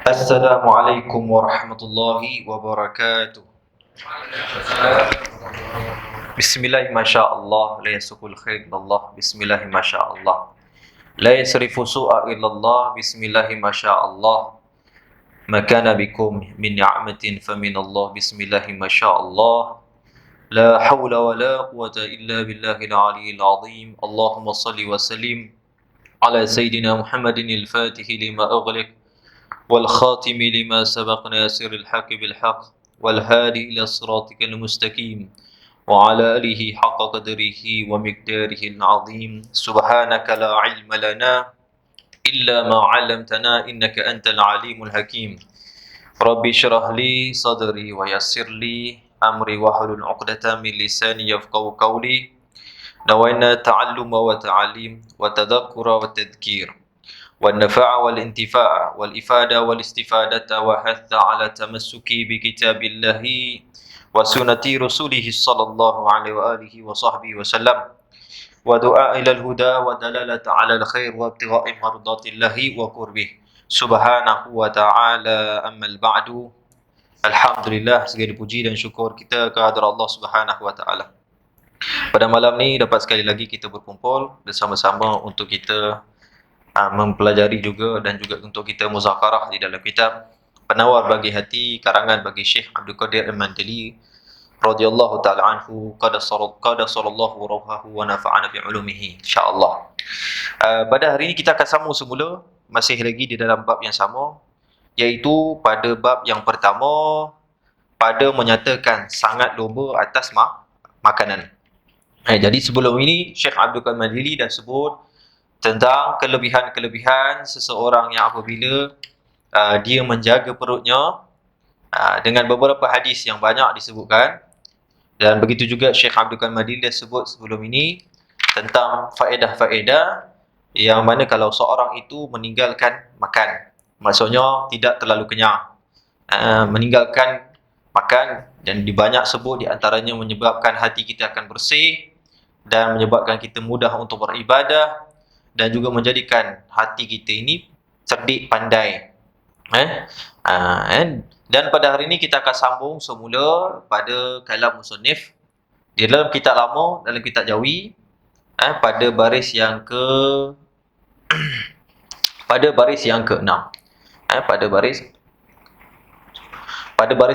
Assalamualaikum warahmatullahi wabarakatuh. Bismillah masyaallah la yasukul khair illallah. Bismillah masyaallah la yasrifu su'a illallah. Bismillah masyaallah ma kana bikum min ni'matin faminallah. Bismillah masyaallah la haula wa la quwwata illa billahil aliyyil azim. Allahumma shalli wa sallim ala sayyidina Muhammadin al-fatihi lima ughliq والخاتم لما سبق ناصر الحق بالحق والهادي إلى صراطك المستقيم وعلى آله حق قدره ومقداره العظيم. سبحانك لا علم لنا إلا ما علمتنا إنك أنت العليم الحكيم. ربي اشرح لي صدري ويسر لي أمري واحلل عقدة من لساني يفقهوا قولي. نوينا التعلم والتعليم والتذكر والتذكير والنفع والانتفاع والإفادة والاستفادة وحث على تمسك بكتاب الله وسنة رسوله صلى الله عليه وآله وصحبه وسلم ودعاء إلى الهدى ودلالة على الخير وابتغاء مرضات الله وقربه سبحانه وتعالى. أما البعد. Alhamdulillah, segala puji dan syukur kita kehadrat Allah Subhanahu wa taala. Pada malam ni dapat sekali lagi kita berkumpul bersama-sama untuk kita mempelajari juga dan juga untuk kita muzakarah di dalam kitab Penawar Bagi Hati karangan bagi Syekh Abdul Qadir Al-Mandali radhiyallahu taala anhu qadasallahu ruhahu wa nafa'ana bi ulumihi insyaallah. Pada hari ini kita akan sambung semula masih lagi di dalam bab yang sama, iaitu pada bab yang pertama pada menyatakan sangat loba atas makanan. Jadi sebelum ini Syekh Abdul Qadir Al-Mandali dah sebut tentang kelebihan-kelebihan seseorang yang apabila dia menjaga perutnya dengan beberapa hadis yang banyak disebutkan. Dan begitu juga Syekh Abdul Qadir Al-Mandali dia sebut sebelum ini tentang faedah-faedah yang mana kalau seorang itu meninggalkan makan, maksudnya tidak terlalu kenyang, meninggalkan makan, dan dibanyak sebut di antaranya menyebabkan hati kita akan bersih dan menyebabkan kita mudah untuk beribadah dan juga menjadikan hati kita ini cerdik, pandai. Dan pada hari ini kita akan sambung semula pada kalam musannif di dalam kitab lama, dalam kitab Jawi, pada baris yang pada baris yang ke-6, pada baris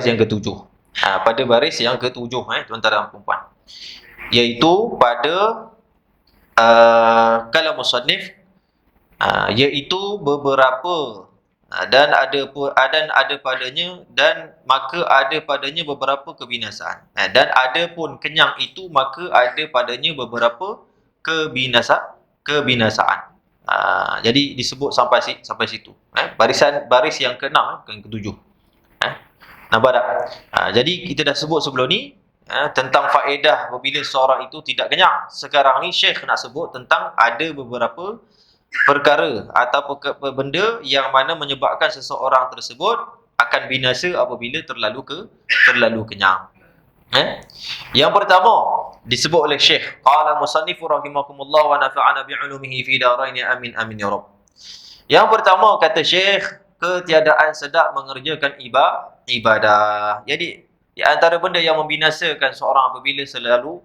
yang ke-7, pada baris yang ke-7, tuan-tuan dan puan-puan, iaitu pada kalam musannif, iaitu beberapa dan ada padanya, dan maka ada padanya beberapa kebinasaan, dan ada pun kenyang itu maka ada padanya beberapa kebinasaan. Jadi disebut sampai situ, baris yang ke-6, yang ke-7. Nampak tak? Jadi kita dah sebut sebelum ni tentang faedah apabila seorang itu tidak kenyang. Sekarang ni Syekh nak sebut tentang ada beberapa perkara atau benda yang mana menyebabkan seseorang tersebut akan binasa apabila terlalu kenyang. Yang pertama disebut oleh Syekh, qala musannifu rahimakumullah wa nafa'ana bi'ulumihi fi darain amin amin ya rabb. Yang pertama kata Syekh, ketiadaan sedap mengerjakan ibadah. Jadi di antara benda yang membinasakan seorang apabila selalu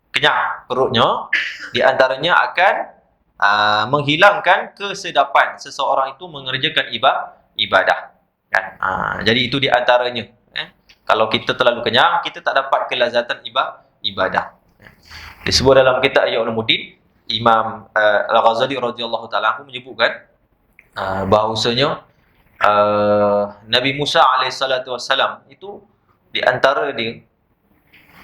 kenyang perutnya, di antaranya akan menghilangkan kesedapan seseorang itu mengerjakan ibadah. Kan? Jadi itu di antaranya. Kalau kita terlalu kenyang, kita tak dapat kelazatan ibadah. Disebut dalam kitab Ihya Ulumuddin, Imam Al-Ghazali radhiyallahu taala menyebutkan bahawasanya Nabi Musa alaihissalatu wassalam itu di antara dia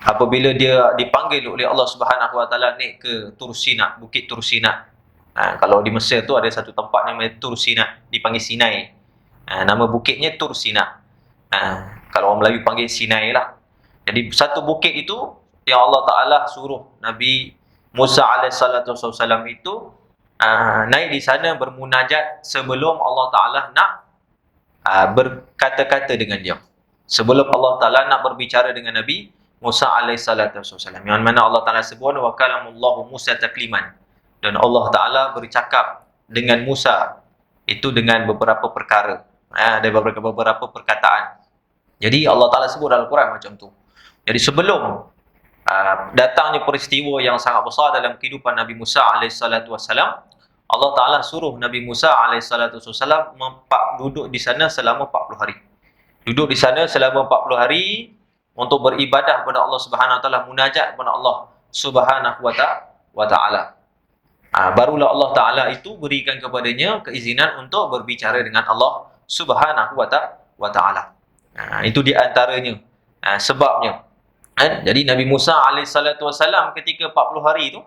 apabila dia dipanggil oleh Allah Subhanahu wa taala naik ke Tur Sina, Bukit Tur Sina. Kalau di Mesir tu ada satu tempat namanya Tur Sina, dipanggil Sinai. Nama bukitnya Tur Sina. Kalau orang Melayu panggil Sinai lah. Jadi satu bukit itu yang Allah Taala suruh Nabi Musa alaihissalatu wassalam itu naik di sana bermunajat sebelum Allah Taala nak berkata-kata dengan dia. Sebelum Allah Ta'ala nak berbicara dengan Nabi Musa alaihissalatu wassalam, yang mana Allah Ta'ala sebut wa kalamullahu Musa takliman, dan Allah Ta'ala bercakap dengan Musa itu dengan beberapa perkara. Ada beberapa perkataan. Jadi Allah Ta'ala sebut dalam Quran macam tu. Jadi sebelum datangnya peristiwa yang sangat besar dalam kehidupan Nabi Musa alaihissalatu wassalam, Allah Ta'ala suruh Nabi Musa alaihissalatu wassalam duduk di sana selama 40 hari. Duduk di sana selama 40 hari untuk beribadah kepada Allah Subhanahu Wa Ta'ala, munajat kepada Allah Subhanahu Wa Ta'ala. Barulah Allah Ta'ala itu berikan kepadanya keizinan untuk berbicara dengan Allah Subhanahu Wa Ta'ala. Itu di antaranya sebabnya. Jadi Nabi Musa alaihissalatu wassalam ketika 40 hari itu,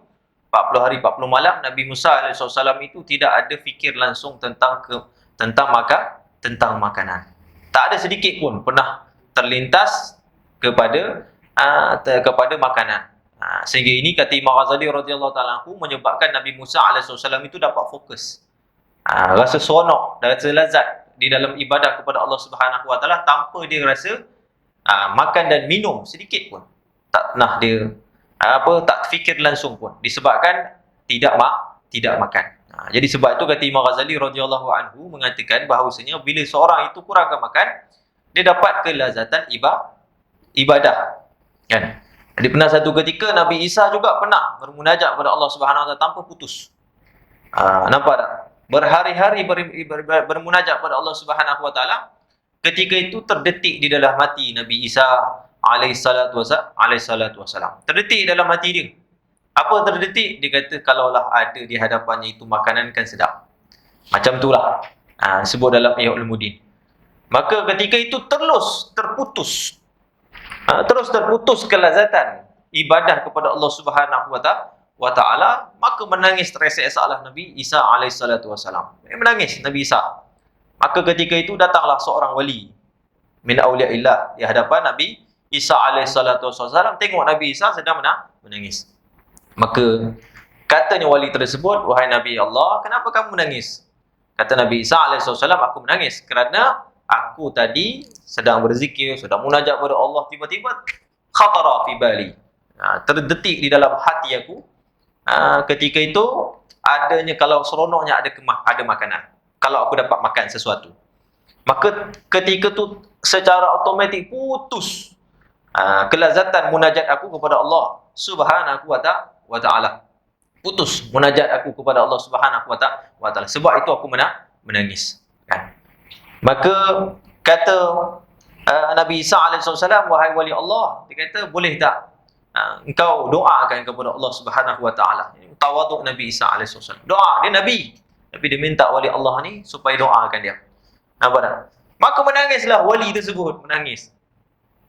40 hari 40 malam, Nabi Musa alaihissalatu wassalam itu tidak ada fikir langsung tentang makanan. Tak ada sedikit pun pernah terlintas kepada makanan. Sehingga ini kata Imam Ghazali radhiyallahu taala anhu menyebabkan Nabi Musa alaihissalatu wassalam itu dapat fokus. Rasa seronok dan rasa lazat di dalam ibadah kepada Allah Subhanahu Wa Taala tanpa dia rasa makan dan minum sedikit pun. Tak pernah dia tak fikir langsung pun, disebabkan tidak makan. Jadi sebab itu kata Imam Ghazali radhiyallahu anhu mengatakan bahawasanya bila seorang itu kurangkan makan, dia dapat kelazatan ibadah. Kan? Jadi pernah satu ketika Nabi Isa juga pernah bermunajat kepada Allah Subhanahu Wa Taala tanpa putus. Nampak tak? Berhari-hari bermunajat kepada Allah Subhanahu Wa Taala. Ketika itu terdetik di dalam hati Nabi Isa alaihissalatu wassalam. Terdetik dalam hati dia. Apa terdetik? Dia kata kalaulah ada di hadapannya itu makanan kan sedap. Macam itulah sebut dalam Ihya Ulumuddin. Maka ketika itu terputus kelazatan ibadah kepada Allah Subhanahu Wa Ta'ala, maka menangis teresak-esaklah Nabi Isa alaihissalatu wassalam. Menangis Nabi Isa. Maka ketika itu datanglah seorang wali min auliyaillah di hadapan Nabi Isa alaihissalatu wassalam, tengok Nabi Isa sedang menangis. Maka katanya wali tersebut, wahai Nabi Allah, kenapa kamu menangis? Kata Nabi Isa alaihissalatu wassalam, aku menangis kerana aku tadi sedang berzikir, sedang munajat kepada Allah, tiba-tiba khatara fi bali, terdetik di dalam hati aku ketika itu adanya, kalau seronoknya ada makanan, kalau aku dapat makan sesuatu. Maka ketika tu secara automatik putus kelazatan munajat aku kepada Allah Subhanahu Wa Ta'ala. Putus munajat aku kepada Allah Subhanahu Wa Ta'ala. Sebab itu aku menangis. Kan? Maka kata Nabi Isa alaihissalam, wahai wali Allah, dia kata, boleh tak engkau doakan kepada Allah Subhanahu Wa Ta'ala. Tawaduk Nabi Isa alaihissalam. Doa, dia Nabi. Tapi dia minta wali Allah ni supaya doakan dia. Nampak tak? Maka menangislah wali tersebut, menangis.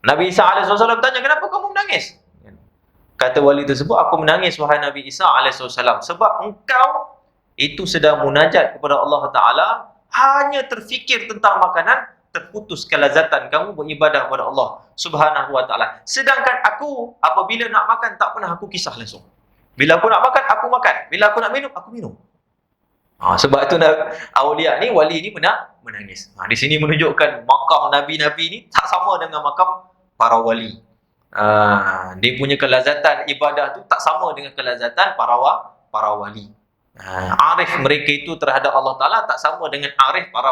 Nabi Isa alaihissalam tanya, kenapa kamu menangis? Kata wali tersebut, aku menangis wahai Nabi Isa alaihissalam sebab engkau itu sedang munajat kepada Allah Ta'ala, hanya terfikir tentang makanan, terputus kelazatan kamu beribadah kepada Allah Subhanahu Wa Ta'ala. Sedangkan aku apabila nak makan tak pernah aku kisah langsung. Bila aku nak makan, aku makan. Bila aku nak minum, aku minum. Sebab itu awliya ni, wali ni pernah menangis. Di sini menunjukkan makam Nabi-Nabi ni tak sama dengan makam para wali. Dia punya kelazatan ibadah tu tak sama dengan kelazatan para wali. Arif mereka itu terhadap Allah Ta'ala tak sama dengan arif para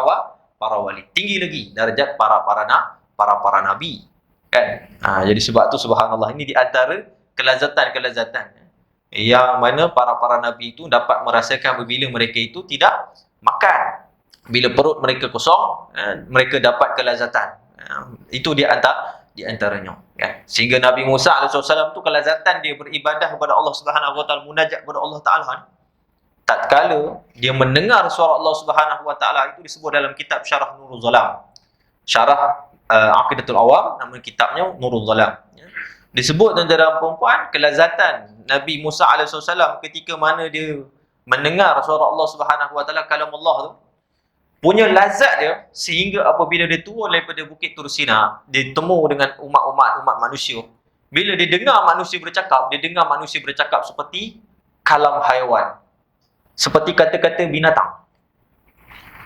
wali. Tinggi lagi darjat para nabi. Kan? Jadi sebab tu subhanallah, ini di antara kelazatan-kelazatan yang mana para nabi itu dapat merasakan apabila mereka itu tidak makan. Bila perut mereka kosong, mereka dapat kelazatan. Itu di antaranya. Ya. Sehingga Nabi Musa alaihissalam tu kelazatan dia beribadah kepada Allah Subhanahu Wa Ta'ala, munajat kepada Allah Ta'ala, tatkala dia mendengar suara Allah Subhanahu Wa Ta'ala, itu disebut dalam kitab Syarah Nurul Zalam. Syarah Aqidatul Awam, nama kitabnya Nurul Zalam. Ya. Disebut dalam perempuan kelazatan Nabi Musa alaihissalam ketika mana dia mendengar suara Allah Subhanahu Wa Ta'ala, kalam Allah tu, punya lazat dia sehingga apabila dia turun daripada Bukit Tur Sina, dia temu dengan umat manusia. Bila dia dengar manusia bercakap seperti kalam haiwan, seperti kata-kata binatang.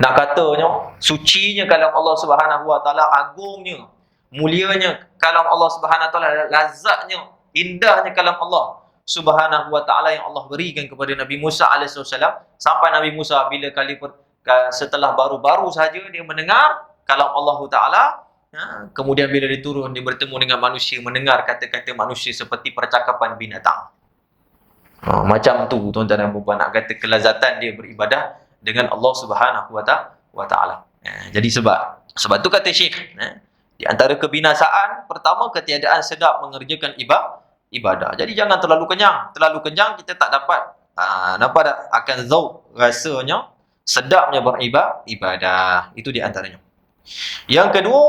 Nak katanya sucinya kalam Allah Subhanahu Wa Ta'ala, agungnya, mulianya kalam Allah Subhanahu Wa Ta'ala, lazatnya, indahnya kalam Allah Subhanahu Wa Ta'ala yang Allah berikan kepada Nabi Musa alaihissalam, sampai Nabi Musa bila setelah baru-baru saja dia mendengar, kalam Allah Ta'ala, kemudian bila dia turun, dia bertemu dengan manusia, mendengar kata-kata manusia seperti percakapan binatang. Macam tu tuan-tuan dan puan, nak kata kelazatan dia beribadah dengan Allah Subhanahu wa Ta'ala. Jadi sebab tu kata Syekh, di antara kebinasaan pertama, ketiadaan sedap mengerjakan ibadah. Jadi jangan terlalu kenyang. Terlalu kenyang kita tak dapat nampak tak, akan zauq, rasanya sedapnya beribadah. Itu di antaranya. Yang kedua,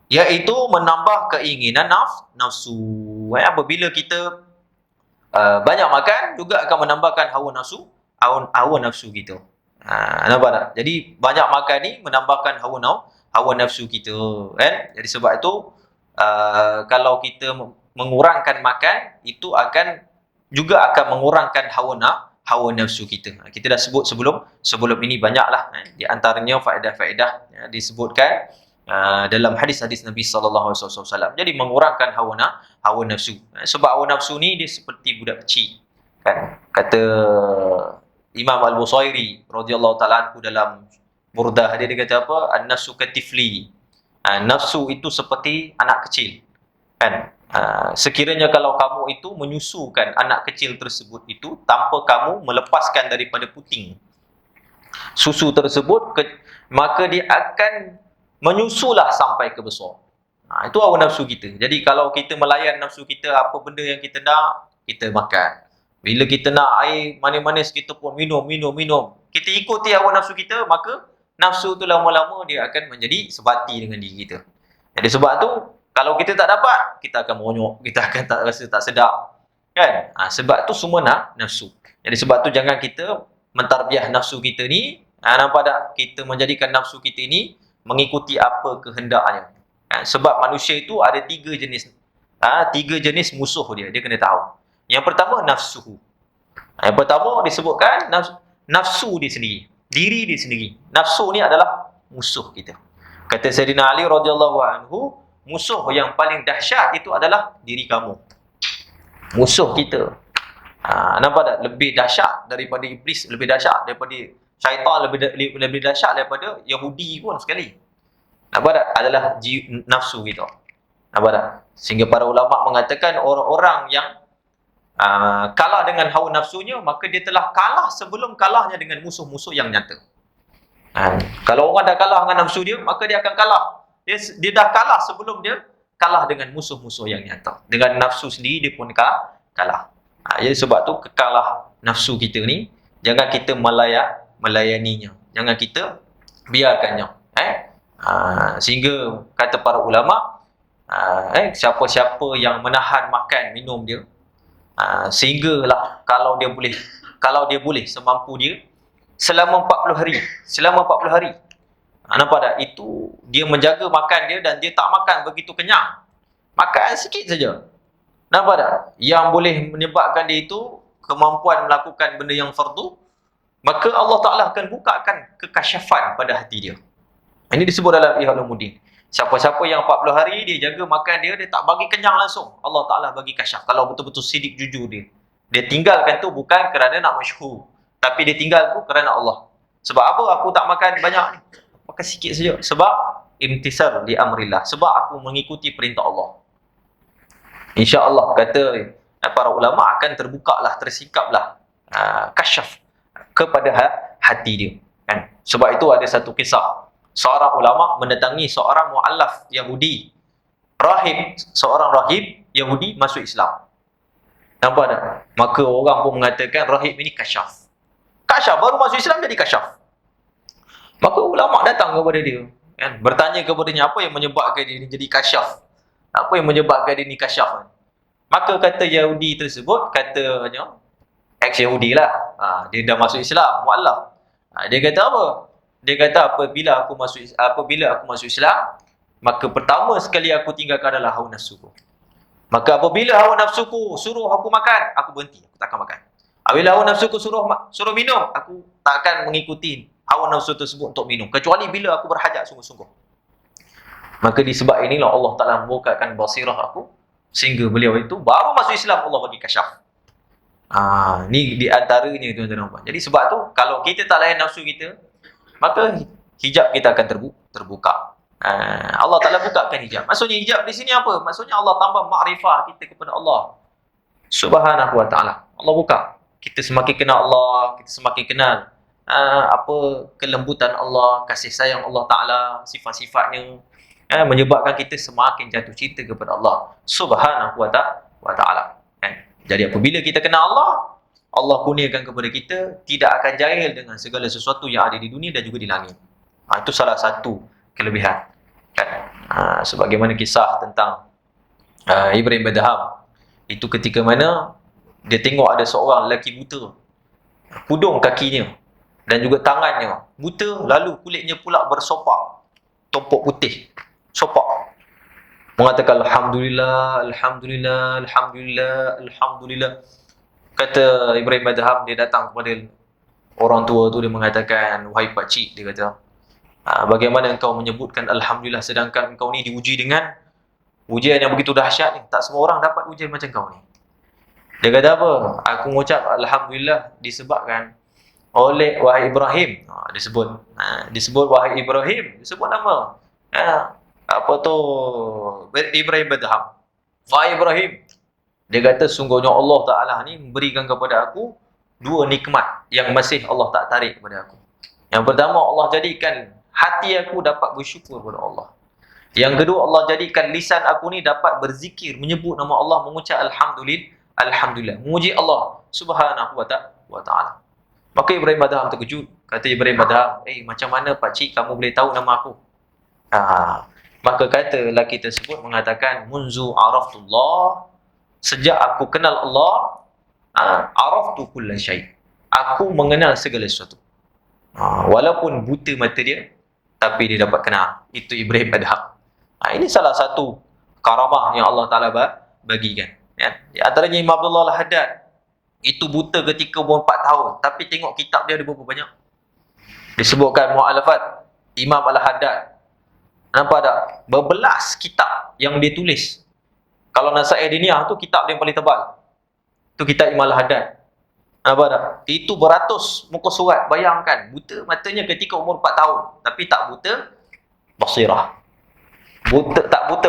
iaitu menambah keinginan nafsu. Apabila kita banyak makan, juga akan menambahkan hawa nafsu kita. Nampak tak? Jadi banyak makan ni menambahkan hawa nafsu kita, kan? Jadi sebab itu kalau kita mengurangkan makan, itu juga akan mengurangkan hawa nafsu kita. Kita dah sebut sebelum ini banyaklah, di antaranya faedah-faedah disebutkan dalam hadis-hadis Nabi sallallahu alaihi wasallam. Jadi mengurangkan hawa nafsu. Sebab hawa nafsu ni dia seperti budak kecil, kan? Kata Imam Al-Busairi radhiyallahu taala anhu dalam Burdah, dia kata apa? An-nafsu katifli. Nafsu itu seperti anak kecil, kan? Sekiranya kalau kamu itu menyusukan anak kecil tersebut itu tanpa kamu melepaskan daripada puting susu tersebut, maka dia akan menyusulah sampai ke besar. Itu hawa nafsu kita. Jadi kalau kita melayan nafsu kita, apa benda yang kita nak, kita makan. Bila kita nak air manis-manis, kita pun minum. Kita ikuti hawa nafsu kita, maka nafsu tu lama-lama dia akan menjadi sebati dengan diri kita. Jadi sebab tu, kalau kita tak dapat, kita akan monyok, kita akan tak rasa tak sedap, kan? Sebab tu semua nafsu. Jadi sebab tu jangan kita mentarbiah nafsu kita ni. Nampak tak? Kita menjadikan nafsu kita ni mengikuti apa kehendaknya. Sebab manusia itu ada tiga jenis musuh dia kena tahu. Yang pertama, nafsuhu. Yang pertama disebutkan nafsu dia sendiri, diri dia sendiri. Nafsu ni adalah musuh kita. Kata Sayyidina Ali radhiyallahu anhu, musuh yang paling dahsyat itu adalah diri kamu. Musuh kita. Nampak tak? Lebih dahsyat daripada iblis, lebih dahsyat daripada syaitan, lebih dahsyat daripada Yahudi pun sekali. Nampak tak? Adalah nafsu kita. Nampak tak? Sehingga para ulama mengatakan orang-orang yang kalah dengan hawa nafsunya, maka dia telah kalah sebelum kalahnya dengan musuh-musuh yang nyata. Kalau orang dah kalah dengan nafsu dia, maka dia akan kalah. Dia dah kalah sebelum dia kalah dengan musuh-musuh yang nyata. Dengan nafsu sendiri dia pun kalah. Jadi sebab tu kekalah nafsu kita ni, jangan kita melayaninya. Jangan kita biarkannya. Sehingga kata para ulama, siapa-siapa yang menahan makan minum dia, sehinggalah kalau dia boleh semampu dia selama 40 hari. Nampak tak? Itu dia menjaga makan dia, dan dia tak makan begitu kenyang. Makan sikit saja. Nampak tak? Yang boleh menyebabkan dia itu kemampuan melakukan benda yang fardu, maka Allah Ta'ala akan bukakan kekasyafan pada hati dia. Ini disebut dalam Ihya Ulumuddin. Siapa-siapa yang 40 hari dia jaga makan dia tak bagi kenyang langsung, Allah Ta'ala bagi kasyaf. Kalau betul-betul sidik jujur dia tinggalkan tu bukan kerana nak masyhur, tapi dia tinggal tu kerana Allah. Sebab apa aku tak makan banyak ni? Makan sikit saja. Sebab imtisar li amrillah. Sebab aku mengikuti perintah Allah. InsyaAllah, kata para ulama, akan tersikaplah kasyaf kepada hati dia, kan? Sebab itu ada satu kisah. Seorang ulama mendatangi seorang mu'allaf Yahudi, seorang rahib Yahudi masuk Islam. Nampak tak? Maka orang pun mengatakan rahib ini kasyaf. Kasyaf, baru masuk Islam jadi kasyaf. Maka ulama datang kepada dia, kan? Bertanya kepadanya, apa yang menyebabkan dia jadi kasyaf? Apa yang menyebabkan dia ni kasyaf? Maka kata Yahudi tersebut, katanya ex-Yahudi lah, dia dah masuk Islam, mu'allaf. Dia kata apa? Dia kata apabila aku masuk Islam, maka pertama sekali aku tinggalkan adalah hawa nafsuku. Maka apabila hawa nafsuku suruh aku makan, aku berhenti, aku tak akan makan. Apabila hawa nafsuku suruh minum, aku tak akan mengikuti hawa nafsu tersebut untuk minum, kecuali bila aku berhajat sungguh-sungguh. Maka disebab inilah Allah Ta'ala membukakan basirah aku, sehingga beliau itu baru masuk Islam, Allah bagi kasyaf. Ni di antaranya, tuan-tuan. Jadi sebab tu, kalau kita tak layan nafsu kita, maka hijab kita akan terbuka. Allah Ta'ala bukakan hijab. Maksudnya hijab di sini apa? Maksudnya Allah tambah makrifah kita kepada Allah Subhanahu Wa Ta'ala. Allah buka. Kita semakin kenal Allah, kita semakin kenal apa kelembutan Allah, kasih sayang Allah Ta'ala, sifat-sifatnya, menyebabkan kita semakin jatuh cinta kepada Allah Subhanahu Wa Ta'ala. Jadi apabila kita kenal Allah, Allah kurniakan kepada kita tidak akan jahil dengan segala sesuatu yang ada di dunia dan juga di langit. Itu salah satu kelebihan. Sebagaimana kisah tentang Ibrahim Badham. Itu ketika mana dia tengok ada seorang lelaki buta, hudung kakinya dan juga tangannya buta, lalu kulitnya pula bersopak, tompok putih, sopak. Mengatakan Alhamdulillah, Alhamdulillah, Alhamdulillah, Alhamdulillah. Kata Ibrahim Badham, dia datang kepada orang tua tu, dia mengatakan, wahai pakcik, dia kata, bagaimana engkau menyebutkan Alhamdulillah sedangkan engkau ni diuji dengan ujian yang begitu dahsyat ni. Tak semua orang dapat ujian macam kau ni. Dia kata apa? Aku mengucap Alhamdulillah disebabkan oleh wahai Ibrahim. Disebut wahai Ibrahim. Disebut nama. Apa tu? Ibrahim Badham. Wahai Ibrahim. Dia kata sungguhnya Allah Ta'ala ni memberikan kepada aku dua nikmat yang masih Allah tak tarik kepada aku. Yang pertama, Allah jadikan hati aku dapat bersyukur kepada Allah. Yang kedua, Allah jadikan lisan aku ni dapat berzikir, menyebut nama Allah, mengucap Alhamdulillah, memuji Allah Subhanahu Wa Ta'ala. Maka Ibrahim Badham terkejut. Kata Ibrahim Badham, macam mana pakcik kamu boleh tahu nama aku? Maka kata lelaki tersebut mengatakan, munzu araftullah, sejak aku kenal Allah, araftu kulla syai', aku mengenal segala sesuatu. Walaupun buta mata dia, tapi dia dapat kenal. Itu Ibrahim Badham. Ini salah satu karamah yang Allah Ta'ala bagikan. Di antaranya Imam Abdullah Al-Haddad. Itu buta ketika umur 4 tahun. Tapi tengok kitab dia ada berapa banyak. Disebutkan mu'alafat Imam Al-Haddad. Nampak tak? Berbelas kitab yang dia tulis. Kalau Nasa'i Diniyah tu kitab dia yang paling tebal. Itu kitab Imam Al-Haddad. Nampak tak? Itu beratus muka surat. Bayangkan, buta matanya ketika umur 4 tahun. Tapi tak buta basirah. Tak buta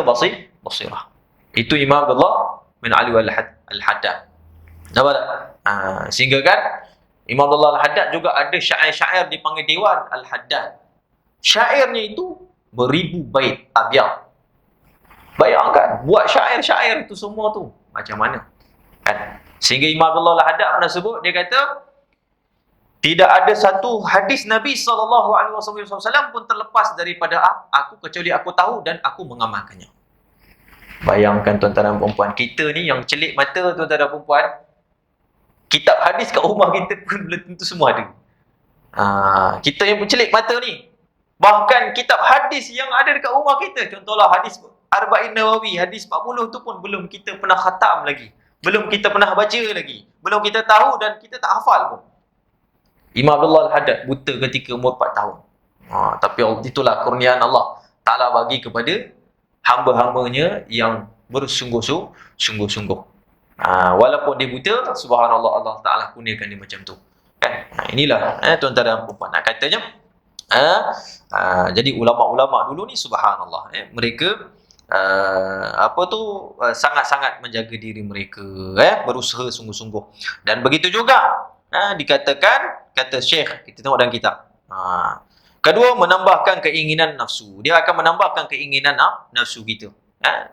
basirah. Itu Imam Abdullah bin Ali Al-Haddad. Nampak tak? Sehingga kan Imam Abdullah Al-Haddad juga ada syair-syair dipanggil Dewan Al-Haddad. Syairnya itu beribu bait abyad. Bayangkan, buat syair-syair itu semua tu macam mana? Sehingga Imam Abdullah Al-Haddad pernah sebut, dia kata tidak ada satu hadis Nabi SAW pun terlepas daripada aku kecuali aku tahu dan aku mengamalkannya. Bayangkan tuan-tuan dan perempuan, kita ni yang celik mata tuan-tuan dan perempuan, kitab hadis kat rumah kita pun belum tentu semua ada. Kita yang pencelik mata ni, bahkan kitab hadis yang ada dekat rumah kita, contohlah hadis Arba'in Nawawi, hadis 40 tu pun belum kita pernah khatam lagi, belum kita pernah baca lagi, belum kita tahu dan kita tak hafal pun. Imam Abdullah Al-Haddad buta ketika umur 4 tahun. Tapi itulah kurniaan Allah Ta'ala bagi kepada hamba-hambanya yang bersungguh-sungguh. Walaupun dia buta, subhanallah, Allah Ta'ala kurniakan dia macam tu. Inilah tuan-tuan dan puan-puan. Katanya, jadi ulama-ulama dulu ni subhanallah, mereka sangat-sangat menjaga diri mereka, berusaha sungguh-sungguh. Dan begitu juga dikatakan, kata Syekh, kita tengok dalam kitab. Kedua, menambahkan keinginan nafsu. Dia akan menambahkan keinginan nafsu kita.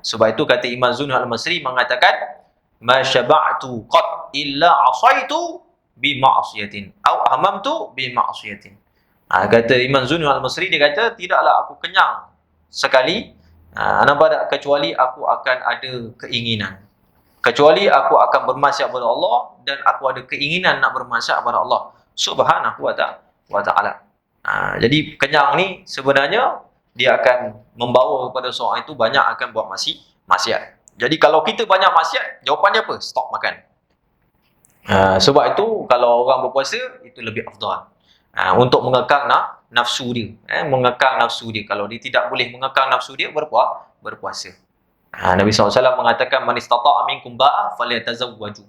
Sebab itu kata Imam Zunul Al-Masri mengatakan, ma syaba'tu qat illa asaitu bi ma'siyatin au hamamtu bi ma'siyatin. Kata Imam Zunul Al-Masri, dia kata tidaklah aku kenyang sekali, nampak tak, kecuali aku akan ada keinginan, kecuali aku akan bermaksiat kepada Allah dan aku ada keinginan nak bermaksiat kepada Allah Subhanahu wa Ta'ala. Jadi kenyang ni sebenarnya dia akan membawa kepada seorang itu banyak akan buat maksiat. Jadi kalau kita banyak maksiat, jawapannya apa? Stop makan. Sebab itu kalau orang berpuasa itu lebih afdal. Untuk mengekang nafsu dia, mengekang nafsu dia. Kalau dia tidak boleh mengekang nafsu dia, berpuasa. Nabi SAW mengatakan, man istata'a minkum ba'a falyatazawwaju.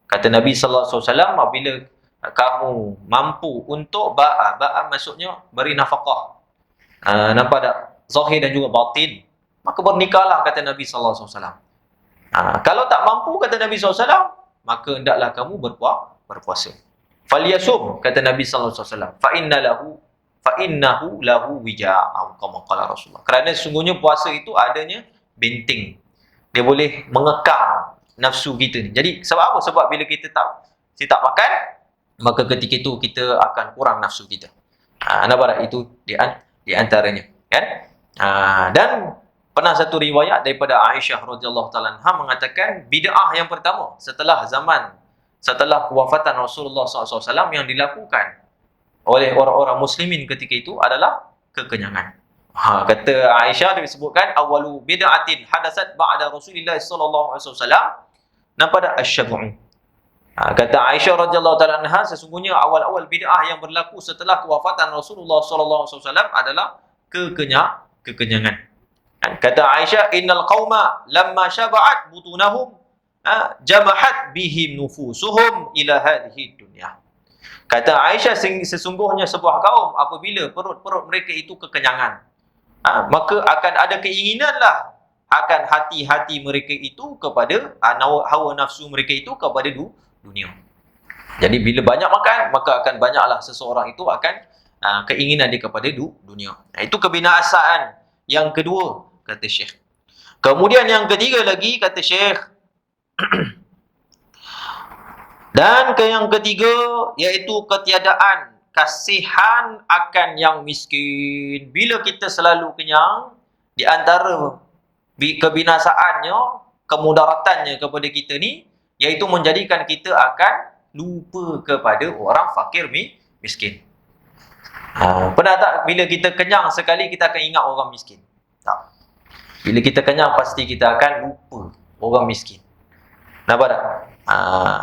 Kata Nabi SAW, apabila kamu mampu untuk ba'a maksudnya beri nafkah. Nampak tak? zahir dan juga batin, maka bernikahlah, kata Nabi sallallahu alaihi wasallam. Kalau tak mampu, kata Nabi SAW, maka hendaklah kamu berpuasa. Falyasum, kata Nabi SAW, fa'innahu lahu wija'au, kama qala Rasulullah. Kerana sesungguhnya puasa itu adanya benteng. Dia boleh mengekang nafsu kita ni. Jadi sebab apa? Sebab bila kita tak makan, maka ketika itu kita akan kurang nafsu kita. Nampak tak? Itu di antaranya, kan? Dan pernah satu riwayat daripada Aisyah radhiyallahu taala anha mengatakan bid'ah yang pertama setelah kewafatan Rasulullah SAW yang dilakukan oleh orang-orang muslimin ketika itu adalah kekenyangan. Kata Aisyah, disebutkan awalu bid'atin hadasat ba'da Rasulillah sallallahu alaihi wasallam napada asy-syab'u. Kata Aisyah radhiyallahu taala anha, sesungguhnya awal-awal bid'ah yang berlaku setelah kewafatan Rasulullah sallallahu alaihi wasallam adalah kekenyangan. Kata Aisyah, innal qauma lamma syaba'at butunahum jamahat bihim nufusuhum ila hadhihi dunya. Kata Aisyah, sesungguhnya sebuah kaum apabila perut-perut mereka itu kekenyangan, maka akan ada keinginanlah akan hati-hati mereka itu kepada hawa nafsu mereka itu kepada dunia. Jadi bila banyak makan, maka akan banyaklah seseorang itu akan keinginan dia kepada dunia. Itu kebinasaan yang kedua, kata Syekh. Kemudian yang ketiga lagi, kata Syekh, dan yang ketiga iaitu ketiadaan kasihan akan yang miskin. Bila kita selalu kenyang, di antara kebinasaannya, kemudaratannya kepada kita ni, iaitu menjadikan kita akan lupa kepada orang fakir miskin. Pernah tak bila kita kenyang sekali kita akan ingat orang miskin? Tak. Bila kita kenyang pasti kita akan lupa orang miskin. Nampak tak?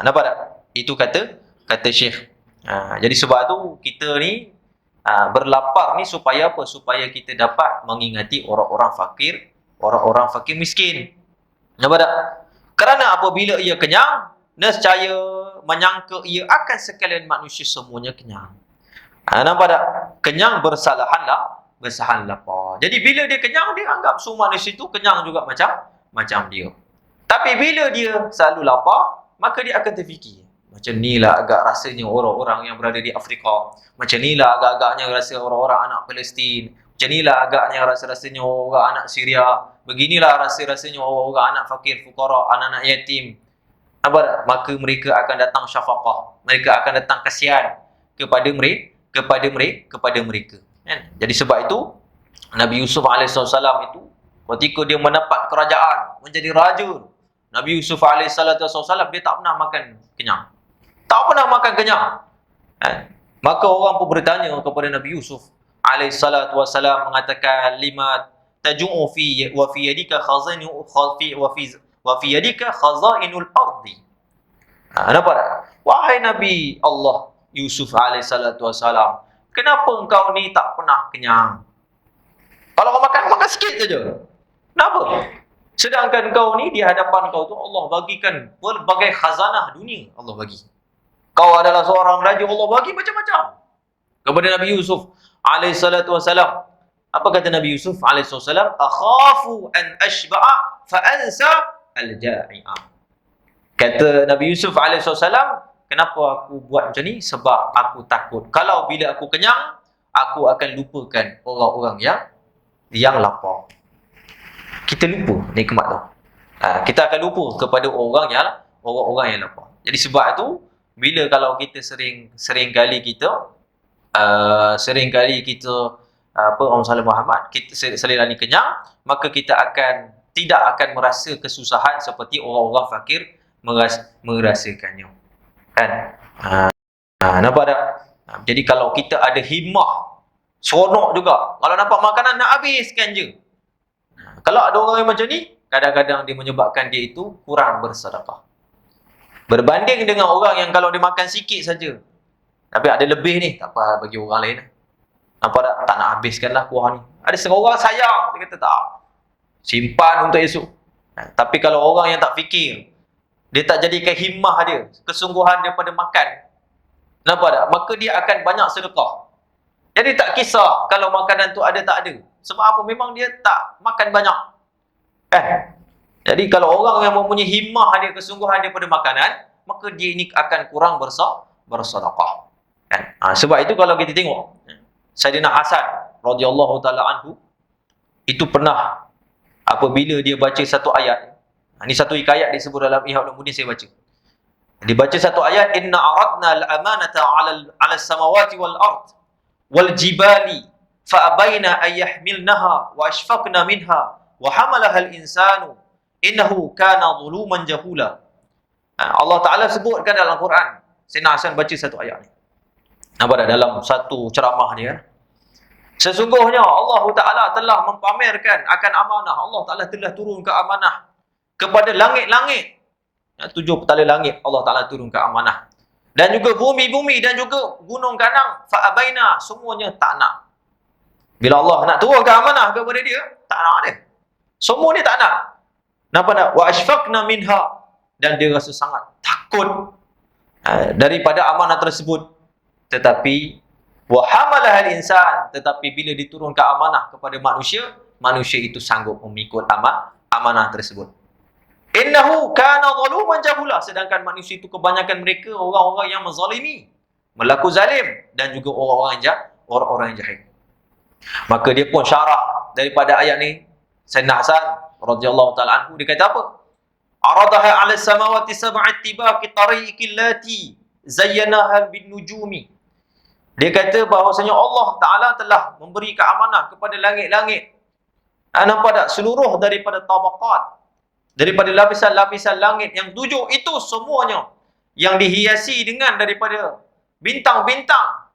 Nampak tak? Itu kata Syekh. Jadi sebab tu kita ni berlapar ni supaya apa? Supaya kita dapat mengingati orang-orang fakir miskin. Nampak tak? Kerana apabila ia kenyang, nescaya menyangka ia akan sekalian manusia semuanya kenyang. Nampak tak? Kenyang bersalah lapar. Jadi bila dia kenyang, dia anggap semua manusia itu kenyang juga macam dia. Tapi bila dia selalu lapar, maka dia akan terfikir, macam inilah agak rasanya orang-orang yang berada di Afrika. Macam inilah agak-agaknya rasa orang-orang anak Palestin. Macam inilah agaknya rasa-rasanya orang anak Syria. Beginilah rasa-rasanya orang anak fakir, fukara, anak-anak yatim. Maka mereka akan datang syafaqah. Mereka akan datang kasihan kepada mereka. Jadi sebab itu Nabi Yusuf AS itu ketika dia mendapat kerajaan, menjadi raja, Nabi Yusuf AS dia tak pernah makan kenyang. Tak pernah makan kenyang. Maka orang pun bertanya kepada Nabi Yusuf AS mengatakan, lima taju'u fi wa fi yadika khazainu wa fi yadika khazainul ardi. Nampak tak? Wahai Nabi Allah Yusuf AS, kenapa engkau ni tak pernah kenyang? Kalau kau makan sikit saja. Kenapa? Sedangkan kau ni di hadapan kau tu Allah bagikan berbagai khazanah dunia. Allah bagi. Kau adalah seorang raja, Allah bagi macam-macam kepada Nabi Yusuf alaihissalam. Apa kata Nabi Yusuf alaihissalam? Akhafu an ashba'a fa ansa al-ja'i'a. Kata Nabi Yusuf alaihissalam, kenapa aku buat macam ni? Sebab aku takut kalau bila aku kenyang, aku akan lupakan orang-orang yang lapar. Kita lupa nikmat tu. Kita akan lupa kepada orang yang lapar. Jadi sebab tu bila kalau kita sering kali kita Allahumma salli Muhammad, kita selera kenyang, maka kita tidak akan merasa kesusahan seperti orang-orang fakir merasakannya. Kan? Nampak tak? Jadi kalau kita ada himmah, seronok juga. Kalau nampak makanan nak habiskan je. Kalau ada orang yang macam ni, kadang-kadang dia menyebabkan dia itu kurang bersedekah. Berbanding dengan orang yang kalau dia makan sikit saja, tapi ada lebih ni, tak apa bagi orang lain. Nampak tak? Tak nak habiskanlah kuah ni. Ada seorang sayang, dia kata tak, simpan untuk esok. Tapi kalau orang yang tak fikir, dia tak jadikan himmah dia, kesungguhan dia pada makan, nampak tak? Maka dia akan banyak sedekah. Jadi tak kisah kalau makanan tu ada tak ada. Sebab apa? Memang dia tak makan banyak. Kan? Jadi kalau orang yang mempunyai himmah dia, kesungguhan dia pada makanan, maka dia ini akan kurang bersedekah. Kan? Sebab itu kalau kita tengok Sayyidina Hasan radhiyallahu taala anhu itu pernah apabila dia baca satu ayat. Ini satu hikayat disebut dalam Ihya Ulumuddin, saya baca. Dia baca satu ayat, inna aradna al-amanata 'ala as-samawati wal ard wal jibali fa abaina ay yahmilnaha wa ashfaqna minha wa hamalaha al-insanu innahu kana zuluman jahula. Allah Taala sebutkan dalam Quran. Sayyidina Hasan baca satu ayat ni. Nampak tak dalam satu ceramah dia? Sesungguhnya Allah Taala telah mempamerkan akan amanah. Allah Taala telah turunkan amanah kepada langit-langit. 7 petala langit Allah Taala turunkan amanah. Dan juga bumi-bumi dan juga gunung kanang, fa abaina, semuanya tak nak. Bila Allah nak turunkan amanah kepada dia, tak nak dia. Semua dia tak nak. Nampak tak? Wa ashfaqna minha, dan dia rasa sangat takut daripada amanah tersebut. Tetapi wa hamalaha al-insan, tetapi bila diturunkan amanah kepada manusia, manusia itu sanggup memikul amanah tersebut. Innahu kana zaluman jahula, sedangkan manusia itu kebanyakan mereka orang-orang yang menzalimi, melaku zalim, dan juga orang-orang yang jahil. Maka dia pun syarah daripada ayat ni, Sayyidina Hasan radhiyallahu taala anhu, dia kata apa? Aradaha 'ala samawati sab'at tibaqi tariqil lati zayyanaha bin nujumi. Dia kata bahawasanya Allah Ta'ala telah memberi keamanah kepada langit-langit. Nampak tak? Seluruh daripada tabaqat, daripada lapisan-lapisan langit yang 7 itu semuanya yang dihiasi dengan daripada bintang-bintang.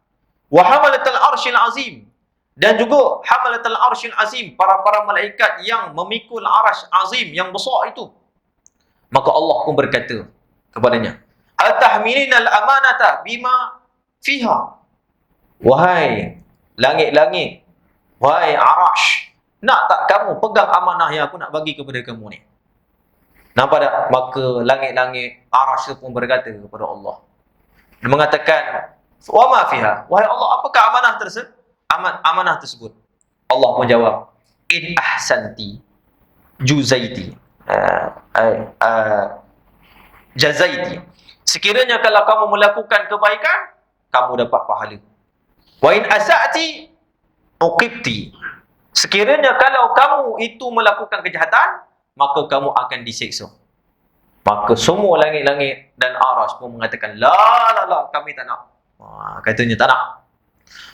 Wa hamalatul arsyil azim, dan juga hamalatul arsyil azim, para malaikat yang memikul arasy azim yang besar itu. Maka Allah pun berkata kepadanya, atahmilinal amanata bima fiha. Wahai langit-langit, wahai arash, nak tak kamu pegang amanah yang aku nak bagi kepada kamu ni? Nampak tak? Maka langit-langit, arash pun berkata kepada Allah. Dia mengatakan, wa ma fiha, wahai Allah, apakah amanah tersebut? Allah pun jawab, in ahsanti juzaiti jazaiti. Sekiranya kalau kamu melakukan kebaikan, kamu dapat pahala. Wa in asa'ti uqibti. Sekiranya kalau kamu itu melakukan kejahatan, maka kamu akan disiksa. Maka semua langit-langit dan aras pun mengatakan, la, kami tak nak. Katanya tak nak.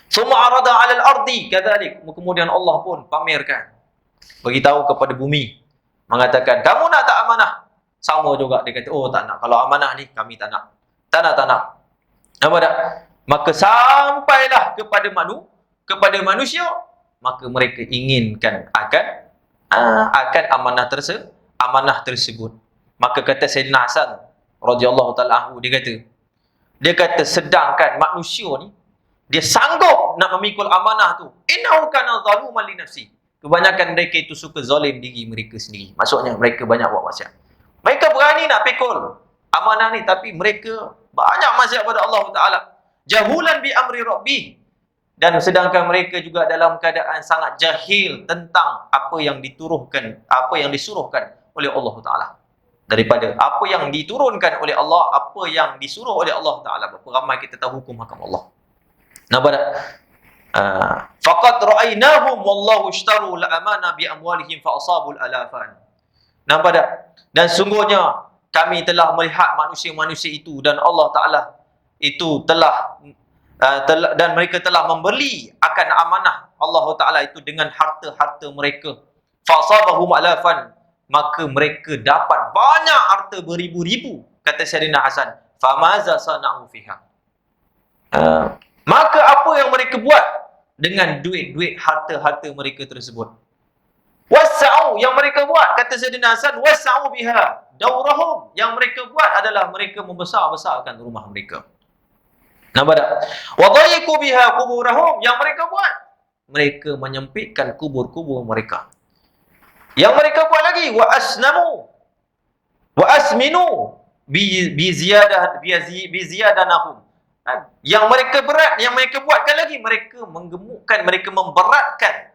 Summa arada 'alal ardi kadzalik. Kemudian Allah pun pamerkan, beritahu kepada bumi, mengatakan, kamu nak tak amanah? Sama juga dia kata, oh tak nak. Kalau amanah ni kami tak nak. Tak nak. Nampak tak? Maka sampailah kepada manusia, maka mereka inginkan akan amanah tersebut. Maka kata Sayyidina Hasan radhiyallahu taala anhu, dia kata sedangkan manusia ni dia sanggup nak memikul amanah tu, innahu kana zaluman li nafsi. Kebanyakan mereka itu suka zalim diri mereka sendiri. Maksudnya mereka banyak buat maksiat. Mereka berani nak pikul amanah ni, tapi mereka banyak maksiat pada Allah Taala. Jahulan bi amri rabbih, dan sedangkan mereka juga dalam keadaan sangat jahil tentang apa yang disuruhkan oleh Allah Taala. Daripada apa yang diturunkan oleh Allah, apa yang disuruh oleh Allah Taala. Berapa ramai kita tahu hukum hakam Allah. Nampak tak? Faqad ra'aynahum wallahu ishtaru al-amana bi amwalihim fa asabul alafan. Nampak tak? Dan sungguhnya kami telah melihat manusia-manusia itu, dan Allah Taala itu telah dan mereka telah membeli akan amanah Allah Taala itu dengan harta-harta mereka. Fa asabahum alafan, maka mereka dapat banyak harta beribu-ribu. Kata Sayyidina Hasan, famaza sana'u fiha. Maka apa yang mereka buat dengan duit-duit harta-harta mereka tersebut? Wasa'u, yang mereka buat, kata Sayyidina Hasan, wasa'u biha daurahum, yang mereka buat adalah mereka membesar-besarkan rumah mereka. Nampak tak? Wa dhayiqu biha quburahum, yang mereka buat, mereka menyempitkan kubur-kubur mereka. Yang mereka buat lagi, wa asnamu wa asminu bi ziyadanahum. Yang mereka buatkan lagi, mereka menggemukkan, mereka memberatkan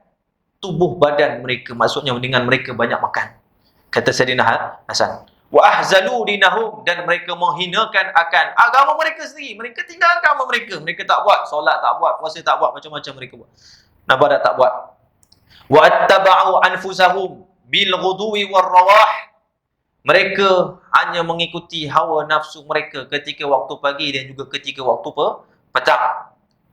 tubuh badan mereka, maksudnya dengan mereka banyak makan. Kata Sayyidina Hasan, wa ahzalu dinahum, dan mereka menghinakan akan agama mereka sendiri. Mereka tinggalkan agama mereka. Mereka tak buat solat, tak buat puasa, tak buat macam-macam mereka buat. Nampak tak buat. Wa attaba'u anfusahum bil ghudwi war rawah. Mereka hanya mengikuti hawa nafsu mereka ketika waktu pagi dan juga ketika waktu petang.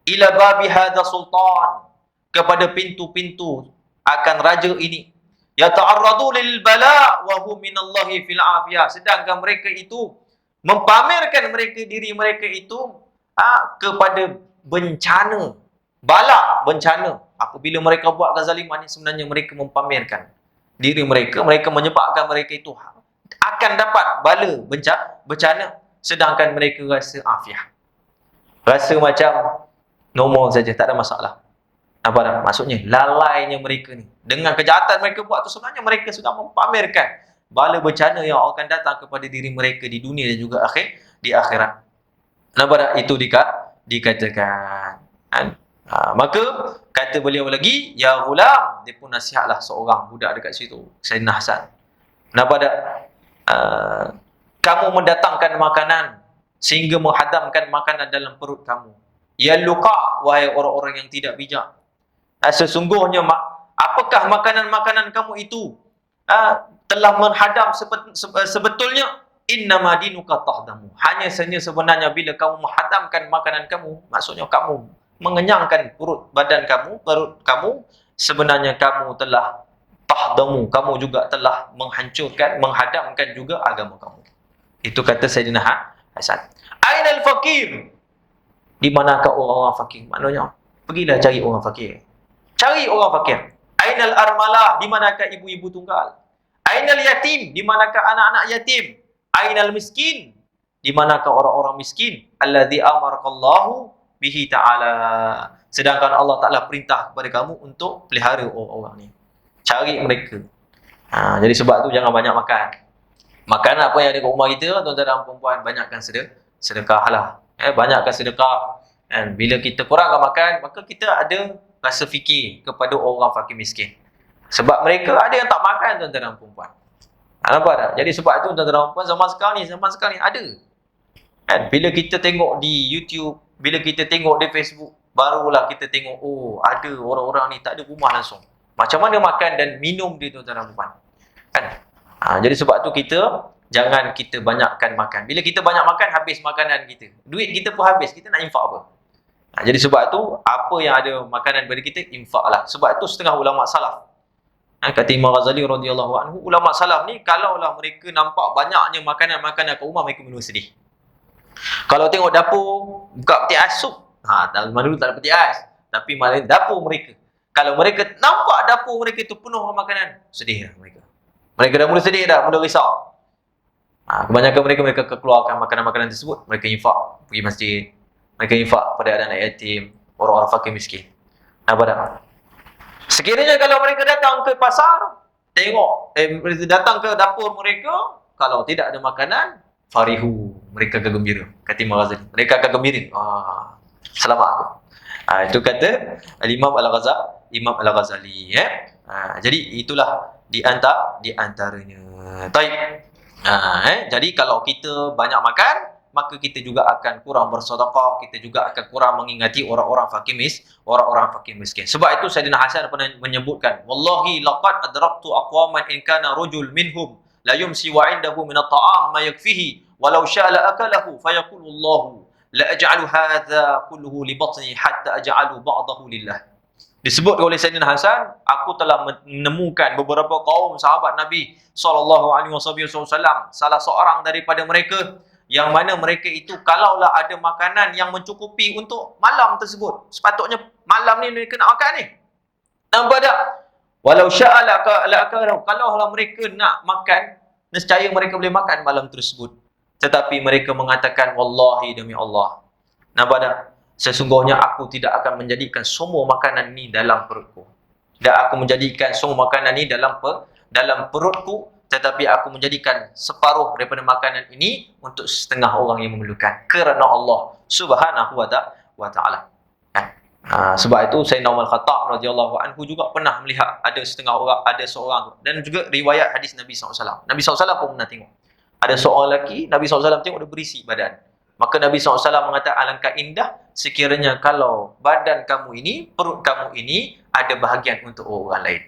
Ila babi hadha sultan, kepada pintu-pintu akan raja ini. Yata'arradu lil bala wa hum minallahi fil afiyah. Sedangkan mereka itu mempamerkan diri mereka itu kepada bencana, bala, bencana. Apabila mereka buat kezaliman ini, sebenarnya mereka mempamerkan diri mereka, mereka menyebabkan mereka itu akan dapat bala, bencana, sedangkan mereka rasa afiah. Rasa macam normal saja, tak ada masalah. Apa dah? Maksudnya lalainya mereka ni. Dengan kejahatan mereka buat tu, sebenarnya mereka sudah mempamerkan bala bencana yang akan datang kepada diri mereka di dunia dan juga di akhirat. Kenapa dah? Itu dikatakan. Maka kata beliau lagi, ya ghulam, dia pun nasihatlah seorang budak dekat situ, Sayyidina Hasan. Kenapa dah? Kamu mendatangkan makanan sehingga menghadamkan makanan dalam perut kamu. Ya luqa, wahai orang-orang yang tidak bijak. Sesungguhnya apakah makanan-makanan kamu itu telah menghadam sebetulnya innama dinuka tahdamu. Hanya saja sebenarnya bila kamu menghadamkan makanan kamu, maksudnya kamu mengenyangkan perut kamu, sebenarnya kamu telah tahdamu, kamu juga telah menghadamkan juga agama kamu. Itu kata Sayyidina Hasan. Ainal fakir? Di manakah orang-orang fakir? Maknanya, pergilah cari orang fakir. Cari orang fakir. Ainal armalah? Di manakah ibu-ibu tunggal? Ainal yatim? Di manakah anak-anak yatim? Ainal miskin? Di manakah orang-orang miskin? Alladzi amarakallahu bihi ta'ala. Sedangkan Allah Ta'ala perintah kepada kamu untuk pelihara orang-orang ni. Cari mereka. Jadi sebab tu jangan banyak makan. Makanan apa yang ada kat rumah kita, tuan-tuan dan perempuan, banyakkan sedekah lah. Banyakkan sedekah. Dan bila kita kurangkan makan, maka kita ada rasa fikir kepada orang fakir miskin. Sebab mereka ada yang tak makan, tuan-tuan dan perempuan. Nampak tak? Jadi sebab tu, tuan-tuan dan perempuan, zaman sekarang ni ada. Bila kita tengok di YouTube, bila kita tengok di Facebook, barulah kita tengok, oh, ada orang-orang ni tak ada rumah langsung. Macam mana makan dan minum dia, tuan-tuan dan perempuan. Jadi sebab tu jangan kita banyakkan makan. Bila kita banyak makan, habis makanan kita. Duit kita pun habis, kita nak infak apa? Jadi sebab tu, apa yang ada makanan pada kita, infaklah. Sebab tu setengah ulama salaf. Kata Imam Ghazali radhiyallahu anhu, ulama salaf ni, kalaulah mereka nampak banyaknya makanan-makanan kat rumah, mereka memang sedih. Kalau tengok dapur, buka peti ais sup. Zaman dulu tak ada peti ais. Tapi malah dapur mereka. Kalau mereka nampak dapur mereka tu penuh dengan makanan, sedih dah mereka. Mereka dah mula sedih dah, mula risau. Kebanyakan mereka keluarkan makanan-makanan tersebut, mereka infak, pergi masjid. Mereka infak pada anak-anak yatim, orang-orang fakir miskin. Apa dah? Sekiranya kalau mereka datang ke pasar, tengok, mereka datang ke dapur mereka, kalau tidak ada makanan, farihu, mereka akan gembira. Kata Imam Ghazali, mereka akan gembira. Selamat aku. Itu kata Imam Al-Ghazali. Jadi itulah di antaranya. Baik. Jadi kalau kita banyak makan, maka kita juga akan kurang bersedekah, kita juga akan kurang mengingati orang-orang fakir miskin. Sebab itu Sayyidina Hasan pernah menyebutkan, wallahi laqad adraktu aqwaman in kana rajul minhum la yumsi wa 'indahu min at-ta'am ma yakfihi walau syaa la akalahu fayaqulu Allah la aj'alu hadha kulluhu li batni hatta aj'alu ba'dahu lillah. Disebut oleh Sayyidina Hasan, aku telah menemukan beberapa kaum sahabat Nabi SAW, salah seorang daripada mereka, yang mana mereka itu kalaulah ada makanan yang mencukupi untuk malam tersebut, sepatutnya malam ni mereka nak makan ni. Nampak tak? Walau syaa la akalahu, kalaulah mereka nak makan, nescaya mereka boleh makan malam tersebut. Tetapi mereka mengatakan, wallahi demi Allah, nampak tak? Sesungguhnya aku tidak akan menjadikan semua makanan ni dalam perutku. Dan aku menjadikan semua makanan ni dalam perutku, tetapi aku menjadikan separuh daripada makanan ini untuk setengah orang yang memerlukan. Kerana Allah Subhanahu wa ta'ala. Sebab itu Sayyidina Umar Khattab radhiyallahu anhu juga pernah melihat ada setengah orang, ada seorang, dan juga riwayat hadis Nabi SAW. Nabi SAW pun pernah tengok. Ada seorang lelaki, Nabi SAW tengok dia berisi badan. Maka Nabi SAW mengatakan, alangkah indah sekiranya kalau badan kamu ini, perut kamu ini ada bahagian untuk orang lain.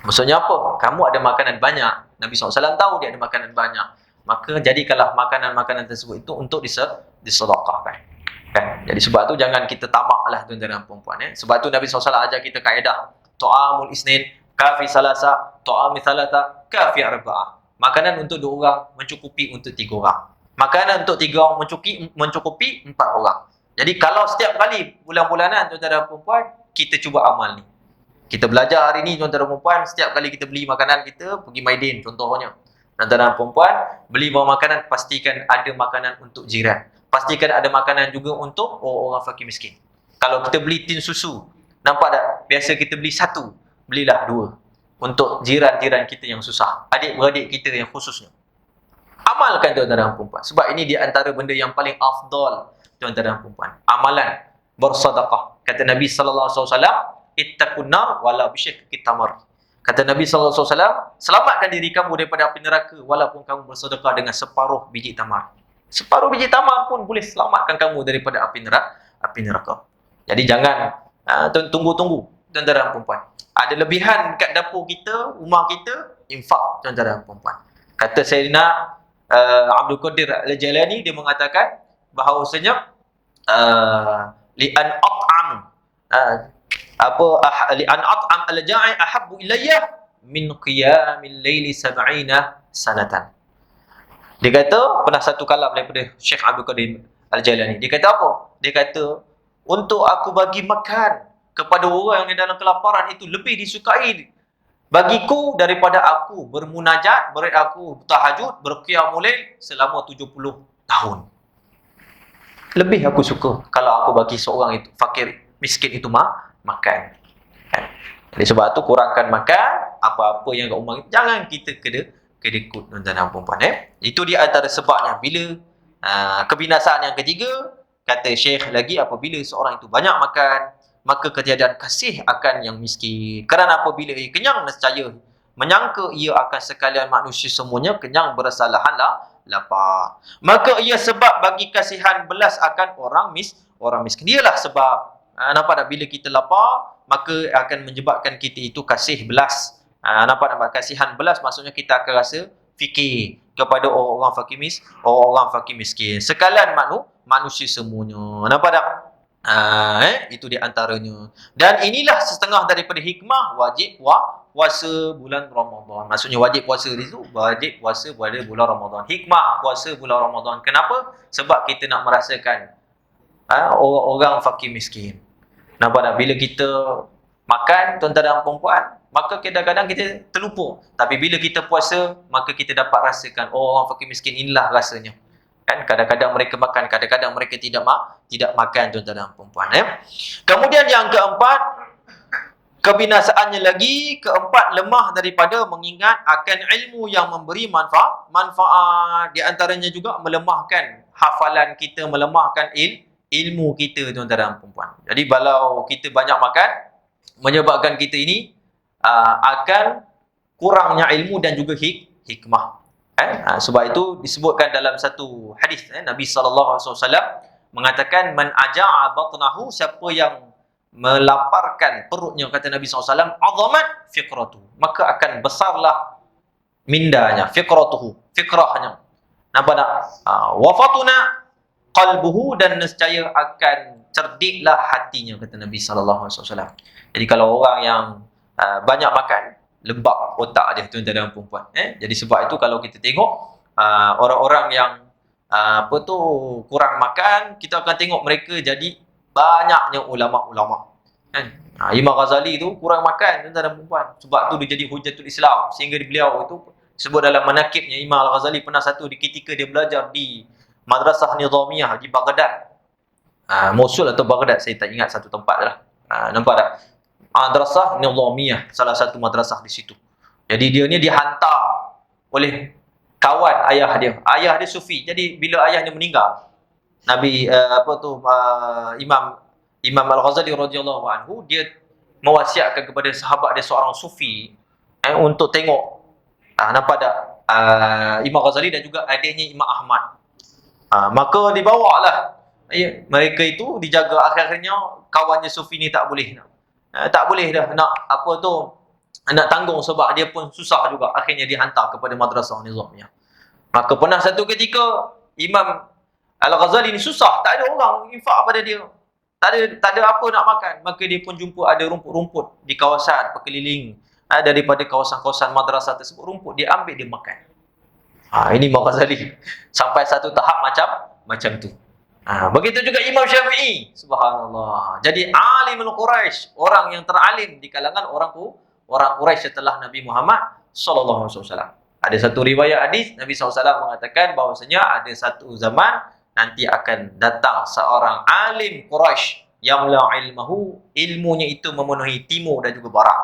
Maksudnya apa? Kamu ada makanan banyak. Nabi SAW tahu dia ada makanan banyak. Maka jadikanlah makanan-makanan tersebut itu untuk disedekahkan. Kan? Jadi sebab tu jangan kita tamaklah tuan-tuan dan puan-puan. Sebab tu Nabi SAW ajar kita kaedah. Ta'amul isnin, kafi salasa, ta'amul thalatha, kafi arba'ah. Makanan untuk 2 orang, mencukupi untuk 3 orang. Makanan untuk 3 orang, mencukupi 4 orang. Jadi kalau setiap kali bulan-bulanan tuan-tuan dan puan-puan, kita cuba amal ni. Kita belajar hari ni tuan-tuan dan puan-puan, setiap kali kita beli makanan kita, pergi Maidin contohnya. Tuan-tuan dan puan-puan, beli bawa makanan, pastikan ada makanan untuk jiran. Pastikan ada makanan juga untuk orang fakir miskin. Kalau kita beli tin susu, nampak tak? Biasa kita beli 1, belilah 2. Untuk jiran-jiran kita yang susah. Adik-beradik kita yang khususnya. Amalkan tuan-tuan dan puan-puan. Sebab ini di antara benda yang paling afdal tuan-tuan dan puan-puan. Amalan bersedekah. Kata Nabi SAW, ittaqun nar wala bisyikki tamar. Kata Nabi SAW, selamatkan diri kamu daripada api neraka walaupun kamu bersedekah dengan separuh biji tamar. Separuh biji tamar pun boleh selamatkan kamu daripada api neraka. Jadi jangan tunggu-tunggu tuan-tuan dan puan-puan. Ada lebihan dekat dapur kita, rumah kita, infak tuan-tuan dan puan-puan. Kata Sayyidina Abdul Qadir Al-Jalani, dia mengatakan bahawasanya li'an at'am li'an at'am al-ja'i ahabbu ilayya min qiyamil laili 70 sanatan. Dia kata, pernah satu kalam daripada Syekh Abdul Qadir Al-Jalani. Dia kata apa? Dia kata, untuk aku bagi makan kepada orang yang dalam kelaparan itu lebih disukai bagiku daripada aku bermunajat, aku tahajud, berqiyamul lail selama 70 tahun. Lebih aku suka kalau aku bagi seorang itu fakir miskin itu makan. Jadi sebab tu kurangkan makan apa-apa yang kat rumah kita. Jangan kita kedekut tuan-tuan dan puan-puan. Itu dia antara sebabnya. Bila kebinasaan yang ketiga, kata Syekh lagi, apabila seorang itu banyak makan, maka ketiadaan kasih akan yang miskin. Kerana apabila ia kenyang, nescaya menyangka ia akan sekalian manusia semuanya kenyang bersalahanlah lapar. Maka ia sebab bagi kasihan belas akan orang miskin. Dialah sebab nampak tak, bila kita lapar, maka akan menyebabkan kita itu kasih belas. Nampak kasihan belas, maksudnya kita akan rasa fikir kepada orang fakir miskin. Sekalian manusia semuanya. Nampak tak? Itu di antaranya. Dan inilah setengah daripada hikmah wajib puasa bulan Ramadan. Maksudnya wajib puasa itu wajib puasa pada bulan Ramadan. Hikmah puasa bulan Ramadan. Kenapa? Sebab kita nak merasakan orang fakir miskin. Nampak tak? Bila kita makan, tuan-tuan dan puan-puan, maka kadang-kadang kita terlupa. Tapi bila kita puasa, maka kita dapat rasakan, orang fakir miskin inilah rasanya. Kan? Kadang-kadang mereka makan, kadang-kadang mereka tidak makan, tuan-tuan dan puan-puan. Kemudian yang keempat, kebinasaannya lagi, lemah daripada mengingat akan ilmu yang memberi manfaat. Di antaranya juga melemahkan hafalan kita, melemahkan ilmu kita, tuan-tuan dan puan-puan. Jadi kalau kita banyak makan, menyebabkan kita ini akan kurangnya ilmu dan juga hikmah. Sebab itu disebutkan dalam satu hadis, Nabi SAW mengatakan, man aja'a batnahu, siapa yang melaparkan perutnya, kata Nabi SAW, azamat fiqratu, maka akan besarlah mindanya, fiqrahnya. Nampak tak? Wafatuna qalbuhu, dan nescaya akan cerdiklah hatinya, kata Nabi SAW. Jadi kalau orang yang banyak makan, lembab otak dia, tuan-tuan dan puan-puan. Jadi sebab itu kalau kita tengok orang-orang yang kurang makan, kita akan tengok mereka jadi banyaknya ulama-ulama. Imam Ghazali tu kurang makan, tuan-tuan dan puan-puan. Sebab tu dia jadi hujatul Islam. Sehingga beliau itu sebut dalam manaqibnya, Imam Al-Ghazali pernah ketika dia belajar di Madrasah Nizamiyah di Baghdad. Mosul atau Baghdad, saya tak ingat satu tempat lah. Nampak tak? Madrasah Nizamiyah, salah satu madrasah di situ. Jadi dia ni dihantar oleh kawan ayah dia. Ayah dia sufi. Jadi bila ayah dia meninggal, Imam Imam Al-Ghazali radhiyallahu anhu dia mewasiatkan kepada sahabat dia seorang sufi untuk tengok nampak tak Imam Ghazali dan juga adiknya Imam Ahmad. Maka dibawalah mereka itu dijaga. Akhirnya kawannya sufi ni tak boleh tak boleh dah nak apa tu nak tanggung sebab dia pun susah juga. Akhirnya dihantar kepada madrasah nizamiyah. Maka pernah satu ketika Imam Al-Ghazali ni susah, tak ada orang infak pada dia. Tak ada apa nak makan. Maka dia pun jumpa ada rumput-rumput di kawasan berkeliling daripada kawasan-kawasan madrasah tersebut, rumput dia ambil dia makan. Ini Imam Ghazali. Sampai satu tahap macam tu. Begitu juga Imam Syafi'i. Subhanallah. Jadi alimul Quraisy, orang yang teralim di kalangan orang Quraisy setelah Nabi Muhammad sallallahu alaihi wasallam. Ada satu riwayat hadis Nabi SAW mengatakan bahawasanya ada satu zaman nanti akan datang seorang alim Quraisy yang la ilmahu, ilmunya itu memenuhi timur dan juga barat.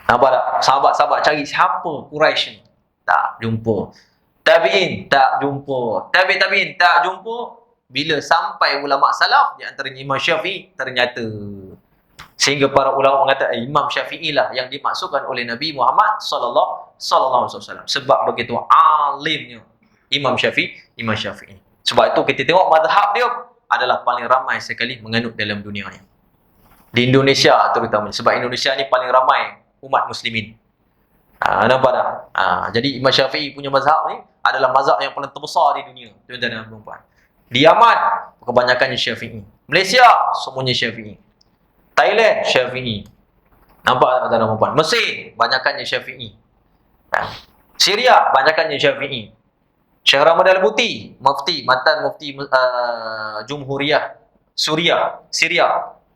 Nampak tak? Sahabat-sahabat cari siapa Quraisy ni? Tak jumpa. Tabi'in tak jumpa. Tabi'in tak jumpa. Bila sampai ulama salaf, di antaranya Imam Syafi'i, ternyata sehingga para ulama mengatakan Imam Syafi'i lah yang dimaksudkan oleh Nabi Muhammad sallallahu alaihi wasallam. Sebab begitu alimnya Imam Syafi'i. Sebab itu kita tengok mazhab dia adalah paling ramai sekali menganut dalam dunia ni. Di Indonesia terutama. Sebab Indonesia ni paling ramai umat muslimin. Nampak tak? Jadi Imam Syafi'i punya mazhab ni adalah mazhab yang paling terbesar di dunia, tuan-tuan dan puan-puan. Di Yaman kebanyakannya Syafi'i. Malaysia semuanya Syafi'i. Thailand Syafi'i. Nampak tak tuan-tuan dan puan-puan? Mesir banyakkannya Syafi'i. Syria banyakkannya Syafi'i. Syekh Ramadan Al-Buti, mantan mufti Jumhuriyah Syria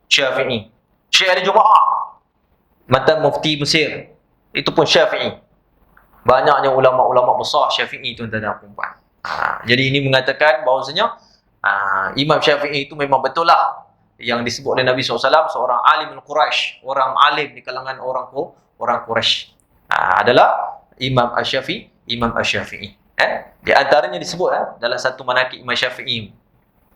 Syafi'i. Syekh Ali Jumaah, mantan mufti Mesir, itu pun Syafi'i. Banyaknya ulama-ulama besar Syafi'i, tuan-tuan dan puan-puan. Jadi ini mengatakan bahawasanya Imam Syafi'i itu memang betul lah yang disebut oleh Nabi SAW, seorang alim Quraisy, orang alim di kalangan orang Quraisy. Adalah Imam Asy-Syafi'i. Di antaranya disebut dalam satu manaqib Imam Syafi'i.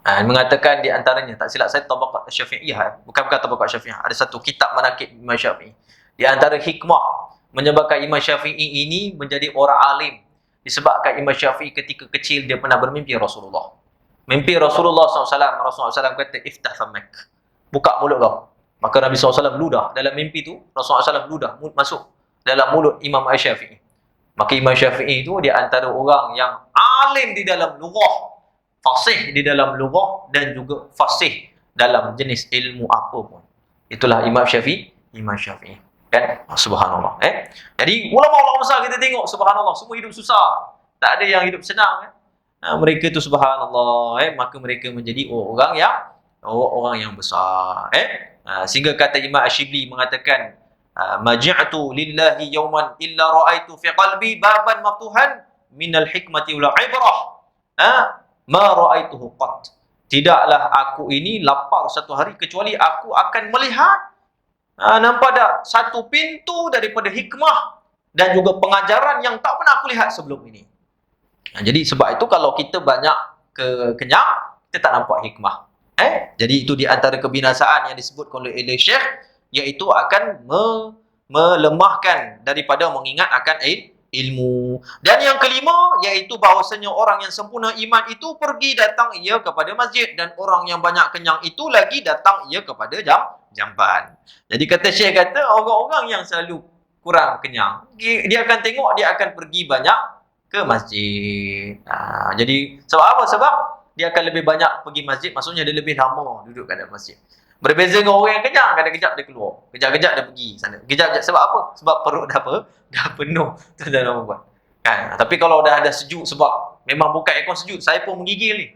Mengatakan di antaranya, tak silap saya, Tabaqat Syafi'iyah, bukan Tabaqat Syafi'iyah. Ada satu kitab manaqib Imam Syafi'i. Di antara hikmah menyebabkan Imam Syafi'i ini menjadi orang alim, disebabkan Imam Syafi'i ketika kecil dia pernah bermimpi Rasulullah. Mimpi Rasulullah SAW. Rasulullah SAW kata, iftah famak, buka mulut kau. Maka Nabi SAW ludah. Dalam mimpi tu Rasulullah SAW ludah masuk dalam mulut Imam Syafi'i. Maka Imam Syafi'i itu dia antara orang yang alim di dalam lughah, fasih di dalam lughah dan juga fasih dalam jenis ilmu apa pun. Itulah Imam Syafi'i. Kan? Subhanallah. Jadi ulama-ulama besar kita tengok, subhanallah, semua hidup susah. Tak ada yang hidup senang. Mereka tu subhanallah, maka mereka menjadi orang yang besar. Sehingga kata Imam Ash-Shibli mengatakan, maji'tu lillahi yawman illa ra'aitu fi qalbi baban maftuhan minal hikmati wal ibrah ma ra'aituhu qat. Tidaklah aku ini lapar satu hari kecuali aku akan melihat nampak tak satu pintu daripada hikmah dan juga pengajaran yang tak pernah aku lihat sebelum ini. Jadi sebab itu kalau kita banyak kenyang, kita tak nampak hikmah. Jadi itu di antara kebinasaan yang disebutkan oleh Syekh, iaitu akan melemahkan daripada mengingat akan ilmu. Dan yang kelima, iaitu bahawasanya orang yang sempurna iman itu pergi datang ia kepada masjid, dan orang yang banyak kenyang itu lagi datang ia kepada jamban. Jadi kata Syekh kata, orang-orang yang selalu kurang kenyang, dia akan tengok dia akan pergi banyak ke masjid. Jadi sebab apa? Sebab dia akan lebih banyak pergi masjid, maksudnya dia lebih lama duduk kat dalam masjid. Berbeza dengan orang yang kenyang, kadang-kadang dia keluar, kejap-kejap dia pergi sana. Kejap-kejap sebab apa? Sebab perut dah penuh tu dalam buat. Kan? Tapi kalau dah ada sejuk, sebab memang buka aircon sejuk, saya pun menggigil ni.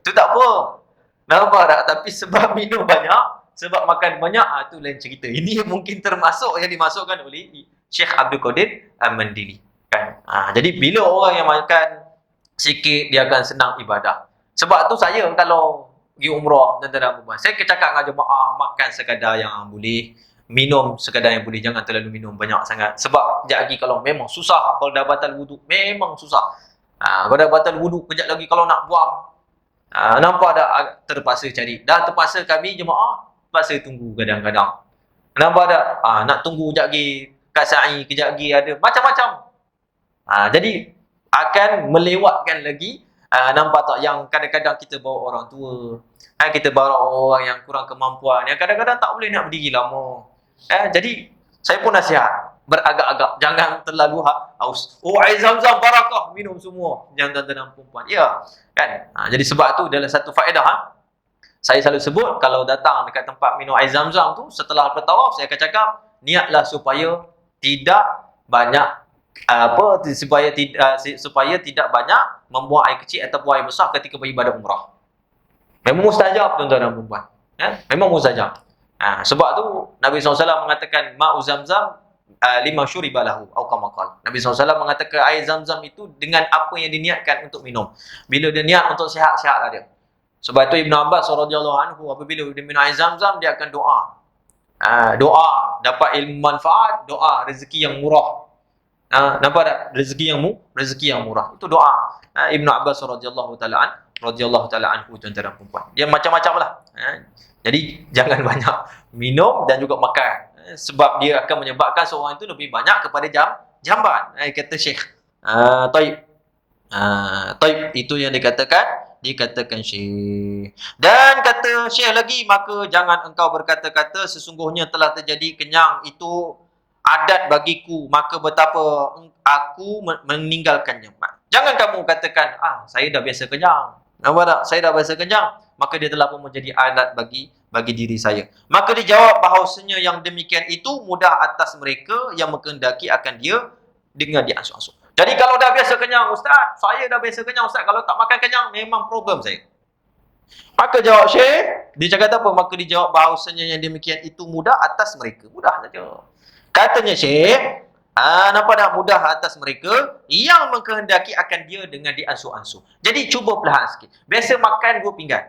Tu tak apa. Nampak tak? Tapi sebab minum banyak, sebab makan banyak, tu lain cerita. Ini mungkin termasuk yang dimasukkan oleh Syekh Abdul Qadir Al-Mandili. Kan? Jadi bila orang yang makan sikit, dia akan senang ibadah. Sebab tu saya kalau pergi umrah dan tidak berubah, saya cakap dengan jemaah, makan sekadar yang boleh, minum sekadar yang boleh, jangan terlalu minum banyak sangat. Sebab kejap lagi kalau memang susah, kalau dah batal wuduk, memang susah. Kalau dah batal wuduk, kejap lagi kalau nak buang, Nampak tak terpaksa cari. Dah terpaksa kami jemaah, terpaksa tunggu kadang-kadang. Nampak tak? Nak tunggu kejap lagi, kat sa'i kejap lagi ada. Macam-macam. Jadi akan melewatkan lagi, nampak tak, yang kadang-kadang kita bawa orang tua, kita bawa orang yang kurang kemampuan, yang kadang-kadang tak boleh nak berdiri lama. Jadi saya pun nasihat, beragak-agak, jangan terlalu haus. Air zam-zam barakah, minum semua. Jangan tuan-tuan dan perempuan. Ya, kan? Jadi sebab tu dalam satu faedah, saya selalu sebut kalau datang dekat tempat minum air zam-zam tu, setelah bertawaf saya akan cakap, niatlah supaya tidak banyak supaya tidak banyak membuang air kecil atau buang air besar ketika beribadah umrah. Memang mustajab tuan-tuan dan perempuan. Memang mustajab. Sebab tu Nabi SAW mengatakan ma'u zamzam lima syuriba lahu atau kama qala. Nabi SAW mengatakan air zam-zam itu dengan apa yang diniatkan untuk minum. Bila dia niat untuk sihat-sihatlah dia. Sebab tu Ibn Abbas radhiyallahu anhu apabila dia minum air zam-zam dia akan doa. Doa dapat ilmu manfaat, doa rezeki yang murah. Nampak tak? Rezeki yang murah. Itu doa Ibn Abbas radhiyallahu taala anhu tuan-tuan dan perempuan. Dia macam-macam lah. Jadi jangan banyak minum dan juga makan. Sebab dia akan menyebabkan seorang itu lebih banyak kepada jamban. Kata Syekh. Taib. Itu yang dikatakan Syekh. Dan kata Syekh lagi, maka jangan engkau berkata-kata sesungguhnya telah terjadi kenyang itu adat bagiku, maka betapa aku meninggalkannya. Jangan kamu katakan, saya dah biasa kenyang. Nampak tak? Saya dah biasa kenyang. Maka dia telah pun menjadi adat bagi diri saya. Maka dijawab bahawasanya yang demikian itu mudah atas mereka yang menghendaki akan dia dengan diasuh-asuh. Jadi kalau dah biasa kenyang, Ustaz, saya dah biasa kenyang, Ustaz. Kalau tak makan kenyang, memang problem saya. Maka jawab Syekh, dia cakap apa? Maka dijawab bahawasanya yang demikian itu mudah atas mereka. Mudah saja. Katanya Syekh, nampak tak mudah atas mereka yang mengkehendaki akan dia dengan diasuh-asuh. Jadi cuba perlahan sikit. Biasa makan 2 pinggan.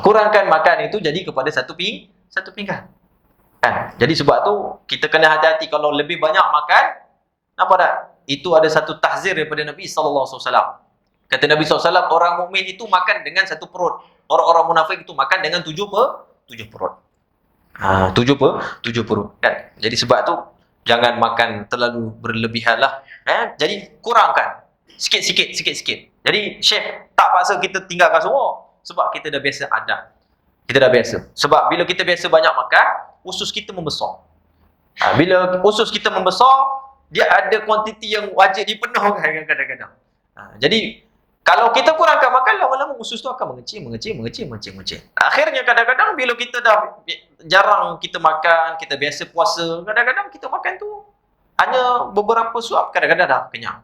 Kurangkan makan itu jadi kepada satu pinggan. Jadi sebab tu kita kena hati-hati kalau lebih banyak makan. Nampak tak? Itu ada satu tahzir daripada Nabi SAW. Kata Nabi SAW, orang mukmin itu makan dengan satu perut. Orang-orang munafik itu makan dengan 7 perut. 7 perut. Kan? Jadi sebab tu jangan makan terlalu berlebihan lah. Jadi kurangkan. Sikit-sikit. Jadi Syekh tak paksa kita tinggalkan semua. Sebab kita dah biasa adat. Kita dah biasa. Sebab bila kita biasa banyak makan, usus kita membesar. Bila usus kita membesar, dia ada kuantiti yang wajib dipenuhkan kadang-kadang. Jadi kalau kita kurangkan makan, lama-lama usus tu akan mengecil. Akhirnya kadang-kadang bila kita dah jarang kita makan, kita biasa puasa, kadang-kadang kita makan tu hanya beberapa suap, kadang-kadang dah kenyang.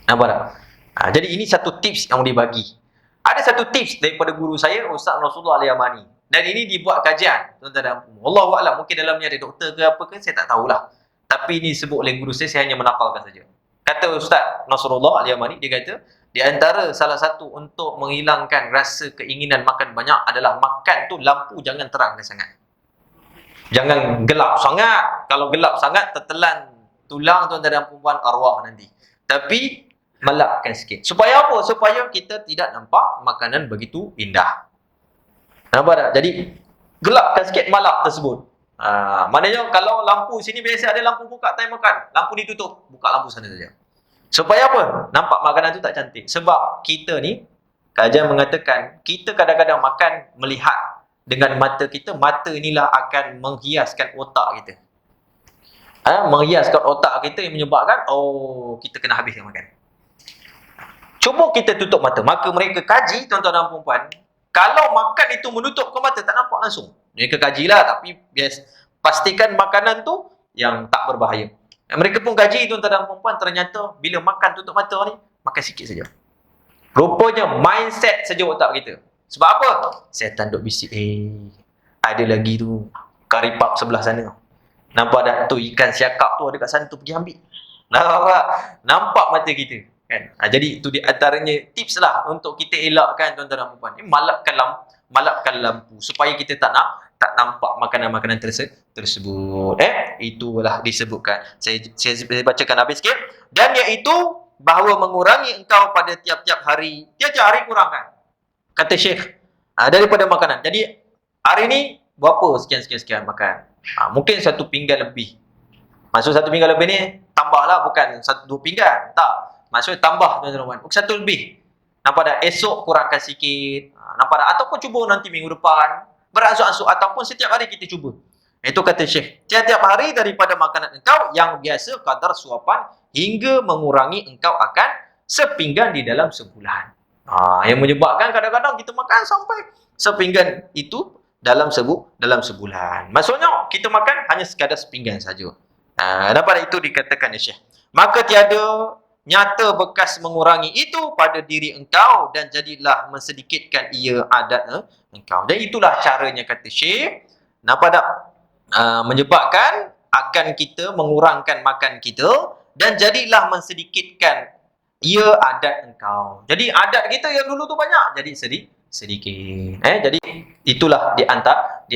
Nampak tak? Jadi ini satu tips yang dibagi. Ada satu tips daripada guru saya, Ustaz Rasulullah Al-Yamani. Dan ini dibuat kajian, tuan-tuan dan puan. Wallahualam, mungkin dalamnya ada doktor ke apa ke, saya tak tahulah. Tapi ini sebut oleh guru saya hanya menapalkan saja. Kata Ustaz Nasrullah Al-Yamani, dia kata, di antara salah satu untuk menghilangkan rasa keinginan makan banyak adalah makan tu lampu jangan terangkan sangat. Jangan gelap sangat. Kalau gelap sangat, tertelan tulang tuan-tuan dan perempuan arwah nanti. Tapi melapkan sikit. Supaya apa? Supaya kita tidak nampak makanan begitu indah. Nampak tak? Jadi, gelapkan sikit malap tersebut. Maknanya kalau lampu sini biasa ada lampu buka time makan. Lampu ditutup. Buka lampu sana saja. Supaya apa? Nampak makanan tu tak cantik. Sebab kita ni, kajian mengatakan, kita kadang-kadang makan melihat dengan mata kita. Mata inilah akan menghiaskan otak kita. Menghiaskan otak kita yang menyebabkan, kita kena habiskan makan. Cuba kita tutup mata. Maka mereka kaji, tuan-tuan dan perempuan, kalau makan itu menutup ke mata, tak nampak langsung. Mereka kajilah, tapi pastikan makanan tu yang tak berbahaya. Mereka pun kaji, tuan-tuan dan perempuan, ternyata bila makan tutup mata ni, makan sikit saja. Rupanya mindset saja otak kita. Sebab apa? Syaitan duk bisik, ada lagi tu karipap sebelah sana. Nampak tak tu ikan siakap tu ada kat sana tu, pergi ambil. Nampak mata kita. Kan? Jadi itu di antaranya tips lah untuk kita elakkan, tuan-tuan dan perempuan. Malapkan lampu supaya kita tak nampak makanan-makanan tersebut. Itulah disebutkan. Saya bacakan habis sikit. Dan iaitu bahawa mengurangi engkau pada tiap-tiap hari kurangkan. Kata Syekh, daripada makanan. Jadi, hari ni berapa sekian makan. Mungkin 1 pinggan lebih. Maksud 1 pinggan lebih ni, tambahlah bukan 1-2 pinggan. Tak. Maksudnya tambah tuan-tuan. Mungkin 1 lebih. Nampak tak? Esok kurangkan sikit. Nampak tak? Ataupun cuba nanti minggu depan. Beransur-ansur. Ataupun setiap hari kita cuba. Itu kata Syekh. Tiap-tiap hari daripada makanan engkau yang biasa kadar suapan hingga mengurangi engkau akan sepinggan di dalam sebulan. Yang menyebabkan kadang-kadang kita makan sampai sepinggan itu dalam sebulan. Maksudnya kita makan hanya sekadar sepinggan saja. Daripada itu dikatakan Syekh. Maka tiada nyata bekas mengurangi itu pada diri engkau dan jadilah mensedikitkan ia adat engkau. Dan itulah caranya kata Syekh. Nampak tak? Menyebabkan akan kita mengurangkan makan kita dan jadilah mensedikitkan ia adat engkau. Jadi adat kita yang dulu tu banyak, jadi sedikit. Jadi itulah di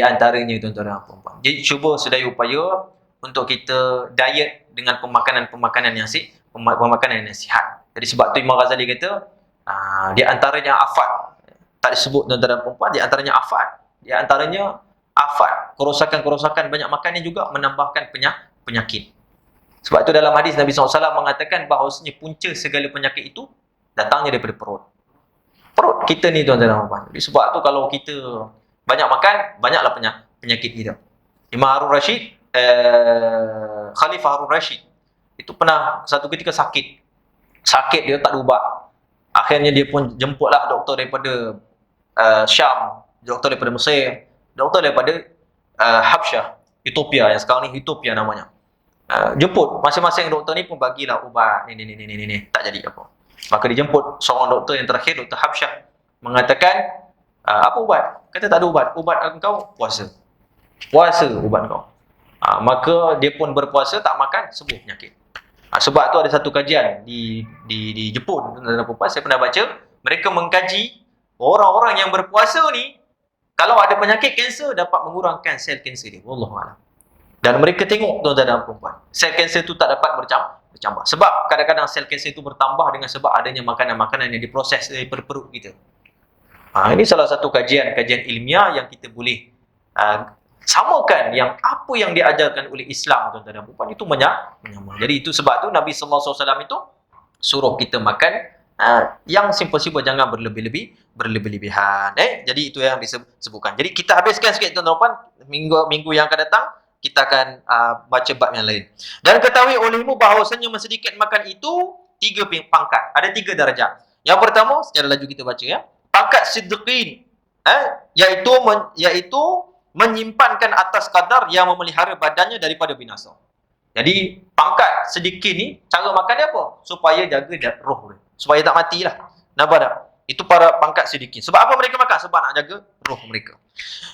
antaranya tuan-tuan dan puan-puan. Jadi cuba sedaya upaya untuk kita diet dengan pemakanan yang sihat. Jadi sebab tu Imam Ghazali kata di antaranya afat. Tak disebut tuan-tuan dan puan-puan, di antaranya afat. Di antaranya afat, kerosakan-kerosakan banyak makan ni juga menambahkan penyakit. Sebab itu dalam hadis Nabi SAW mengatakan bahawasanya punca segala penyakit itu datangnya daripada perut. Perut kita ni tuan-tuan dan puan-puan. Sebab tu kalau kita banyak makan, banyaklah penyakit kita. Imam Harun Rashid, Khalifah Harun Rashid, itu pernah satu ketika sakit. Sakit dia tak ada ubat. Akhirnya dia pun jemputlah doktor daripada Syam, doktor daripada Mesir, doktor daripada Habsyah, Ethiopia, yang sekarang ni Ethiopia namanya. Jemput, masing-masing doktor ni pun bagilah ubat ni, tak jadi apa. Maka dia jemput seorang doktor yang terakhir, Doktor Habsyah, mengatakan, apa ubat? Kata tak ada ubat. Ubat engkau puasa. Puasa ubat kau. Maka dia pun berpuasa, tak makan, sembuh penyakit. Sebab tu ada satu kajian di Jepun, saya pernah baca, mereka mengkaji orang-orang yang berpuasa ni, kalau ada penyakit kanser dapat mengurangkan sel kanser dia. Wallahualam. Dan mereka tengok tuan-tuan dan puan-puan, sel kanser tu tak dapat bercambah. Sebab kadang-kadang sel kanser tu bertambah dengan sebab adanya makanan-makanan yang diproses dari perut kita. Ini salah satu kajian ilmiah yang kita boleh samakan yang apa yang diajarkan oleh Islam tuan-tuan dan puan-puan itu menyama. Jadi itu sebab tu Nabi sallallahu alaihi wasallam itu suruh kita makan yang simple-simple, jangan berlebihan. Jadi itu yang disebutkan. Jadi kita habiskan sikit tuan-tuan dan puan, minggu yang akan datang kita akan baca bab yang lain. Dan ketahui olehmu bahawasanya sedikit makan itu 3 pangkat. Ada 3 darjah. Yang pertama, secara laju kita baca ya. Pangkat siddiqin, iaitu menyimpankan atas kadar yang memelihara badannya daripada binasa. Jadi pangkat sedikit ni, cara makan dia apa? Supaya jaga roh dia. Supaya tak matilah. Nampak tak? Itu para pangkat sedikit. Sebab apa mereka makan? Sebab nak jaga roh mereka.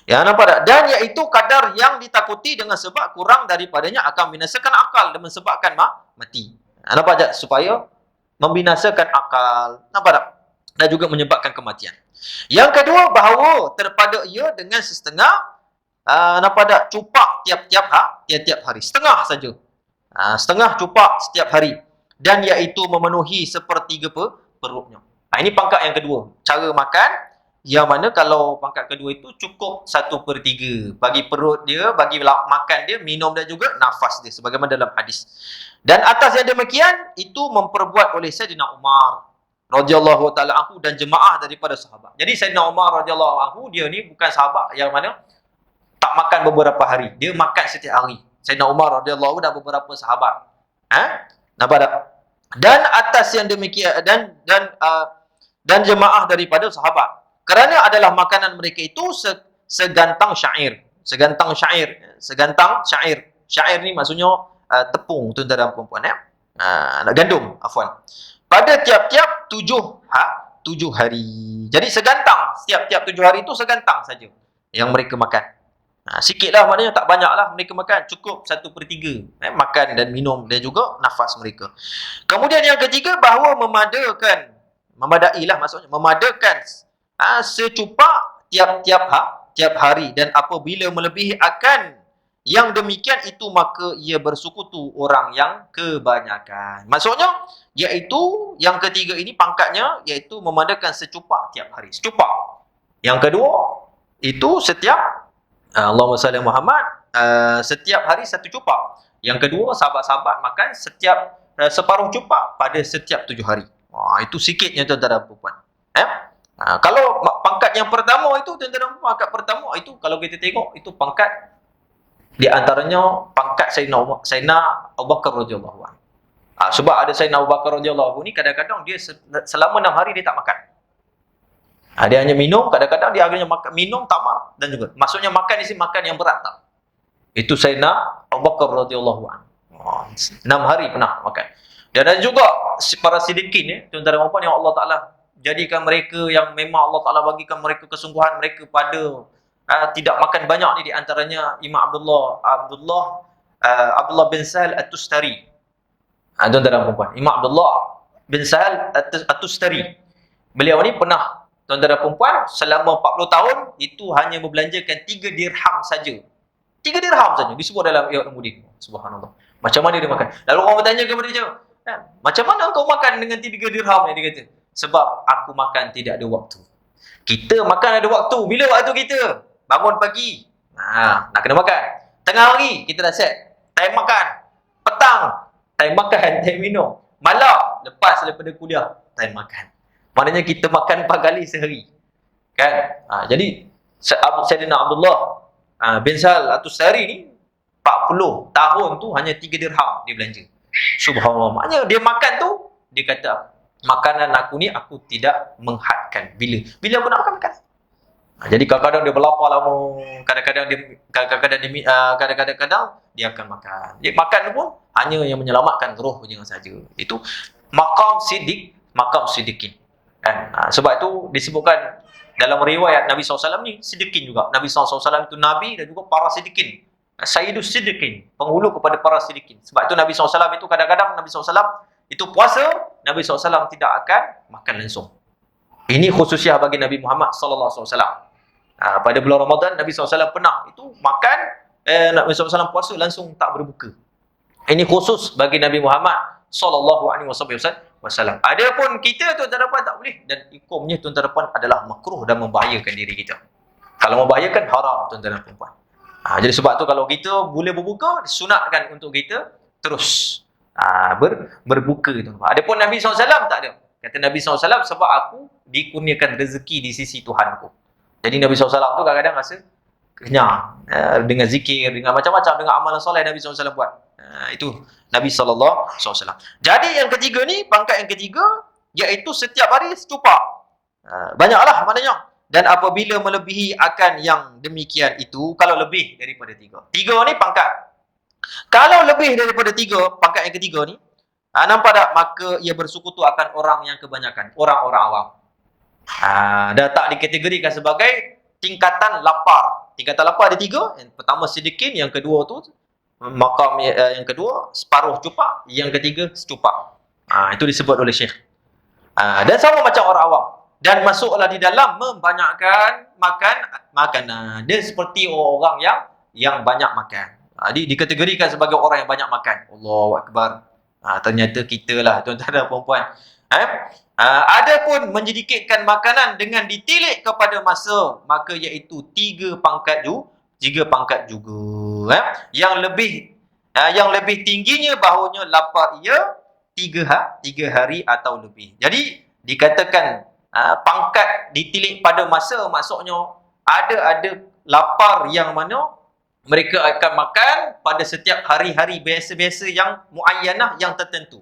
Ya, nampak tak? Dan iaitu kadar yang ditakuti dengan sebab kurang daripadanya akan membinasakan akal dan menyebabkan mati. Nampak tak? Supaya membinasakan akal. Nampak tak? Dan juga menyebabkan kematian. Yang kedua, bahawa terpada ia dengan setengah nampak tak? Cupak tiap-tiap hari. Setengah saja. Setengah cupak setiap hari. Dan iaitu memenuhi 1/3 perutnya. Ini pangkat yang kedua. Cara makan, yang mana kalau pangkat kedua itu cukup 1/3. Bagi perut dia, bagi makan dia, minum dia juga, nafas dia. Sebagaimana dalam hadis. Dan atas yang demikian, itu memperbuat oleh Sayyidina Umar radhiyallahu ta'ala anhu dan jemaah daripada sahabat. Jadi Sayyidina Umar radhiyallahu anhu, dia ni bukan sahabat yang mana tak makan beberapa hari. Dia makan setiap hari. Sayyidina Umar radhiyallahu dan beberapa sahabat. Nampak tak? Dan atas yang demikian dan jemaah daripada sahabat. Kerana adalah makanan mereka itu segantang syair. Segantang syair. Syair ni maksudnya tepung, tuan-tuan dan puan-puan ya. Gandum, afwan. Pada tiap-tiap 7 hari. Jadi segantang. Setiap 7 hari itu segantang saja yang mereka makan. Sikitlah, maknanya tak banyaklah mereka makan. Cukup 1/3 makan dan minum dan juga nafas mereka. Kemudian yang ketiga, bahawa memadailah maksudnya, memadakan secupak tiap hari, dan apabila melebihi akan yang demikian itu maka ia bersekutu orang yang kebanyakan. Maksudnya, iaitu yang ketiga ini pangkatnya, iaitu memadakan secupak tiap hari. Secupak. Yang kedua, itu setiap, Allahumma salli Muhammad, setiap hari satu cupak. Yang kedua, sahabat-sahabat makan setiap separuh cupak pada setiap 7 hari. Itu sikitnya tuan-tuan dan puan. Kalau pangkat yang pertama itu, tuan-tuan dan puan, pangkat pertama itu kalau kita tengok, itu pangkat di antaranya pangkat Sayyidina Abu Bakar radhiyallahu anhu. Sebab ada Sayyidina Abu Bakar radhiyallahu anhu ni kadang-kadang dia selama 6 hari dia tak makan. Dia hanya minum, kadang-kadang dia hanya makan, minum, tamar dan juga. Maksudnya makan di sini makan yang berat tak. Itu Sayyidina Abu Bakar radhiyallahu anhu. 6 hari pernah makan. Dan ada juga para sidikin ni, tuan-tuan dan puan, yang Allah Taala jadikan mereka yang memang Allah Taala bagikan mereka kesungguhan mereka pada tidak makan banyak ni, di antaranya Imam Abdullah bin Sahal At-Tustari. Tuan-tuan dan puan, Imam Abdullah bin Sahal At-Tustari. Beliau ni pernah, tuan-tuan dan puan, selama 40 tahun itu hanya membelanjakan 3 dirham saja. 3 dirham saja disebut dalam Ihya Ulumuddin. Subhanallah. Macam mana dia makan? Lalu orang bertanya kepada dia, macam mana kau makan dengan 3 dirham ni? Dia kata, sebab aku makan tidak ada waktu. Kita makan ada waktu. Bila waktu kita? Bangun pagi, nak kena makan. Tengah hari, kita dah set time makan. Petang, time makan, time minum. Malam, lepas daripada kuliah, time makan. Maknanya kita makan 4 kali sehari. Kan? Jadi, Sayyidina Abdullah bin Sahal At-Tustari ni 40 tahun tu hanya 3 dirham dia belanja. Subhanallah. Maknanya dia makan tu, dia kata, makanan aku ni aku tidak menghadkan. Bila aku nak makan. Jadi kadang-kadang dia berlapar lama, kadang-kadang dia akan makan. Dia makan pun hanya yang menyelamatkan rohnya saja. Itu maqam sidikin. Kan? Sebab itu disebutkan dalam riwayat Nabi SAW ni, sidikin juga. Nabi SAW itu Nabi dan juga para sidikin. Sayyidus Sidikin, penghulu kepada para sidikin. Sebab itu Nabi SAW itu kadang-kadang Nabi SAW itu puasa, Nabi SAW tidak akan makan langsung. Ini khususiah bagi Nabi Muhammad SAW. Pada bulan Ramadan, Nabi SAW pernah itu makan, Nabi SAW puasa langsung tak berbuka. Ini khusus bagi Nabi Muhammad SAW. Adapun kita, tuan-tuan dan puan, tak boleh. Dan hukumnya, tuan-tuan dan puan, adalah makruh dan membahayakan diri kita. Kalau membahayakan, haram, tuan-tuan dan puan. Jadi sebab tu kalau kita boleh berbuka, disunatkan untuk kita terus berbuka. Adapun Nabi SAW tak ada. Kata Nabi SAW, sebab aku dikurniakan rezeki di sisi Tuhanku. Jadi Nabi SAW tu kadang-kadang rasa kenyang dengan zikir, dengan macam-macam, dengan amalan soleh Nabi SAW buat. Itu Nabi SAW. Jadi yang ketiga ni, pangkat yang ketiga, iaitu setiap hari secupak. Banyaklah maknanya. Dan apabila melebihi akan yang demikian itu, kalau lebih daripada 3. 3 ni pangkat. Kalau lebih daripada 3, pangkat yang ketiga ni, nampak tak? Maka ia bersekutu akan orang yang kebanyakan. Orang-orang awam. Dah tak dikategorikan sebagai tingkatan lapar. Tingkatan lapar ada 3. Yang pertama sidikin, yang kedua tu makam, yang kedua separuh cupak, yang ketiga secupak. Itu disebut oleh Syekh. Dan sama macam orang awam. Dan masuklah di dalam membanyakkan makanan. Dia seperti orang yang banyak makan. Dikategorikan sebagai orang yang banyak makan. Allahu Akbar. Ternyata kita lah, tuan-tuan dan puan-puan. Adapun menjedikitkan makanan dengan ditilik kepada masa, maka iaitu 3 pangkat juga. Yang lebih tingginya bahunya lapar ia 3 hari atau lebih. Jadi dikatakan pangkat ditilik pada masa, maksudnya ada lapar yang mana mereka akan makan pada setiap hari-hari biasa-biasa yang muayyanah, yang tertentu.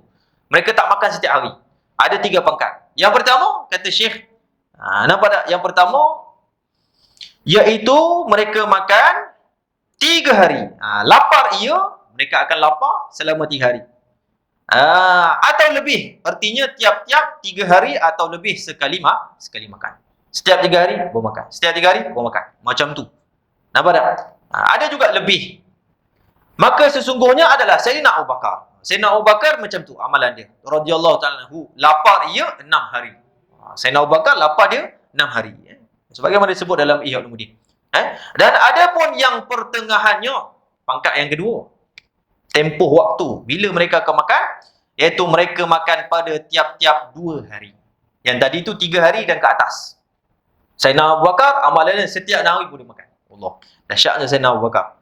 Mereka tak makan setiap hari. Ada 3 pangkat. Yang pertama, kata Syekh, nampak tak? Yang pertama, iaitu mereka makan 3 hari. Lapar ia, mereka akan lapar selama 3 hari. Atau lebih, artinya tiap-tiap 3 hari atau lebih sekali makan. Setiap 3 hari baru makan. Setiap 3 hari baru makan. Macam tu. Nampak tak? Ada juga lebih. Maka sesungguhnya adalah Sayyidina Abu Bakar. Sayyidina Abu Bakar macam tu amalan dia. Radhiyallahu ta'ala anhu. Lapar ia 6 hari. Sayyidina Abu Bakar lapar dia 6 hari. Sebagaimana disebut dalam Ihya Ulumuddin. Dan ada pun yang pertengahannya. pangkat yang kedua. Tempoh waktu bila mereka akan makan, iaitu mereka makan pada tiap-tiap 2 hari. Yang tadi tu 3 hari dan ke atas. Sayyidina Abu Bakar amalannya setiap hari boleh makan. Allah, dahsyatnya Sayyidina Abu Bakar.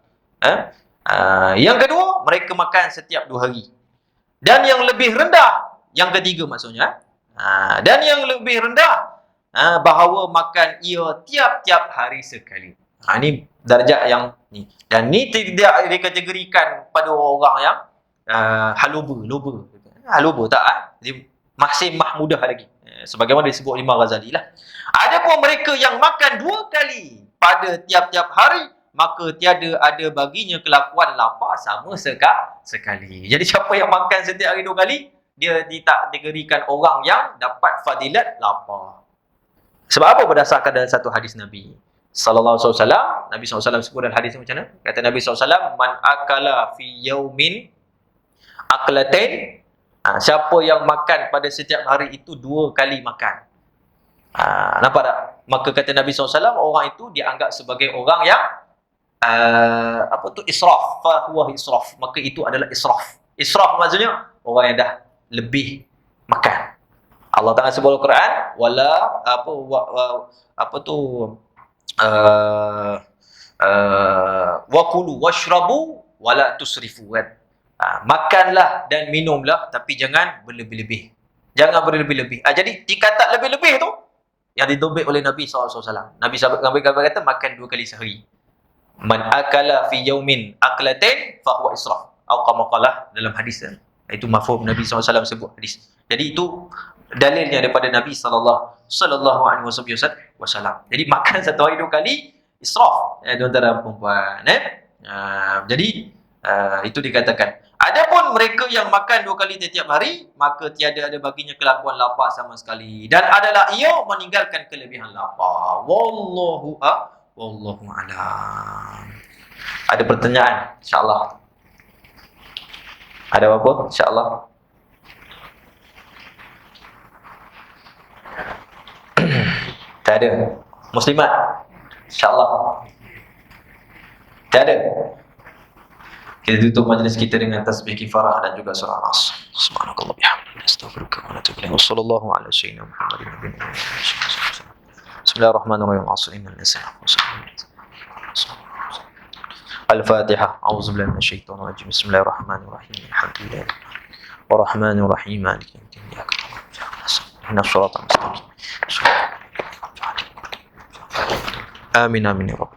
Yang kedua, mereka makan setiap 2 hari. Dan yang lebih rendah, yang ketiga maksudnya, dan yang lebih rendah, bahawa makan ia tiap-tiap hari sekali. Ini darjat yang ni. Dan ni tidak dikategorikan pada orang yang loba. Loba tak, dia masih mahmudah lagi. Sebagaimana disebut Imam Ghazali lah. Adapun mereka yang makan 2 kali pada tiap-tiap hari, maka tiada ada baginya kelakuan lapar sama sekali. Jadi siapa yang makan setiap hari 2 kali, dia tak dikategorikan orang yang dapat fadilat lapar. Sebab apa? Berdasarkan dalam satu hadis Nabi sallallahu alaihi wasallam. Nabi sallallahu alaihi wasallam sebut dalam hadis macam mana? Kata Nabi sallallahu alaihi wasallam, man akala fi yaumin aklatain, siapa yang makan pada setiap hari itu 2 kali makan. Nampak tak? Maka kata Nabi SAW, orang itu dianggap sebagai orang yang israf. Fahuwa israf. Maka itu adalah israf. Israf maksudnya orang yang dah lebih makan. Allah Ta'ala sebut dalam Quran, wala wakulu washrabu wala tusrifu, kan? Makanlah dan minumlah, tapi jangan berlebih-lebih. Jangan berlebih-lebih. Jadi tingkatan lebih-lebih tu yang ditobek oleh Nabi SAW. Nabi kata makan 2 kali sehari. Man akala fi yaumin aklatain fahuwa israf. Atau kama qala dalam hadis. Itu mafhum Nabi SAW sebut hadis. Jadi itu dalilnya daripada Nabi sallallahu alaihi wasallam. Jadi makan satu hari 2 kali israf, tuan-tuan dan puan-puan. Jadi itu dikatakan. Adapun mereka yang makan 2 kali setiap hari, maka tiada ada baginya kelakuan lapar sama sekali, dan adalah ia meninggalkan kelebihan lapar. Wallahu a'lam. Ada pertanyaan? InsyaAllah. Ada apa-apa? InsyaAllah. Tak ada. Muslimat? InsyaAllah. Tak ada. Kita tutup majlis kita dengan tasbih kifarah dan juga surah Nas. Subhanakallah bihamdika, astaghfiruka wa atubu ilaik. Wassallallahu ala sayyidina Muhammadin nabiyina Muhammad. Bismillahirrahmanirrahim. Innal insana Al-Fatihah. A'udzubillahi minasyaitonir rajim. Bismillahirrahmanirrahim. Alhamdulillah. Warahmanirrahim. Maliki yaumiddin. Iyyaka na'budu wa iyyaka nasta'in. Ihdinas siratal mustaqim. Amin amin ya rabbal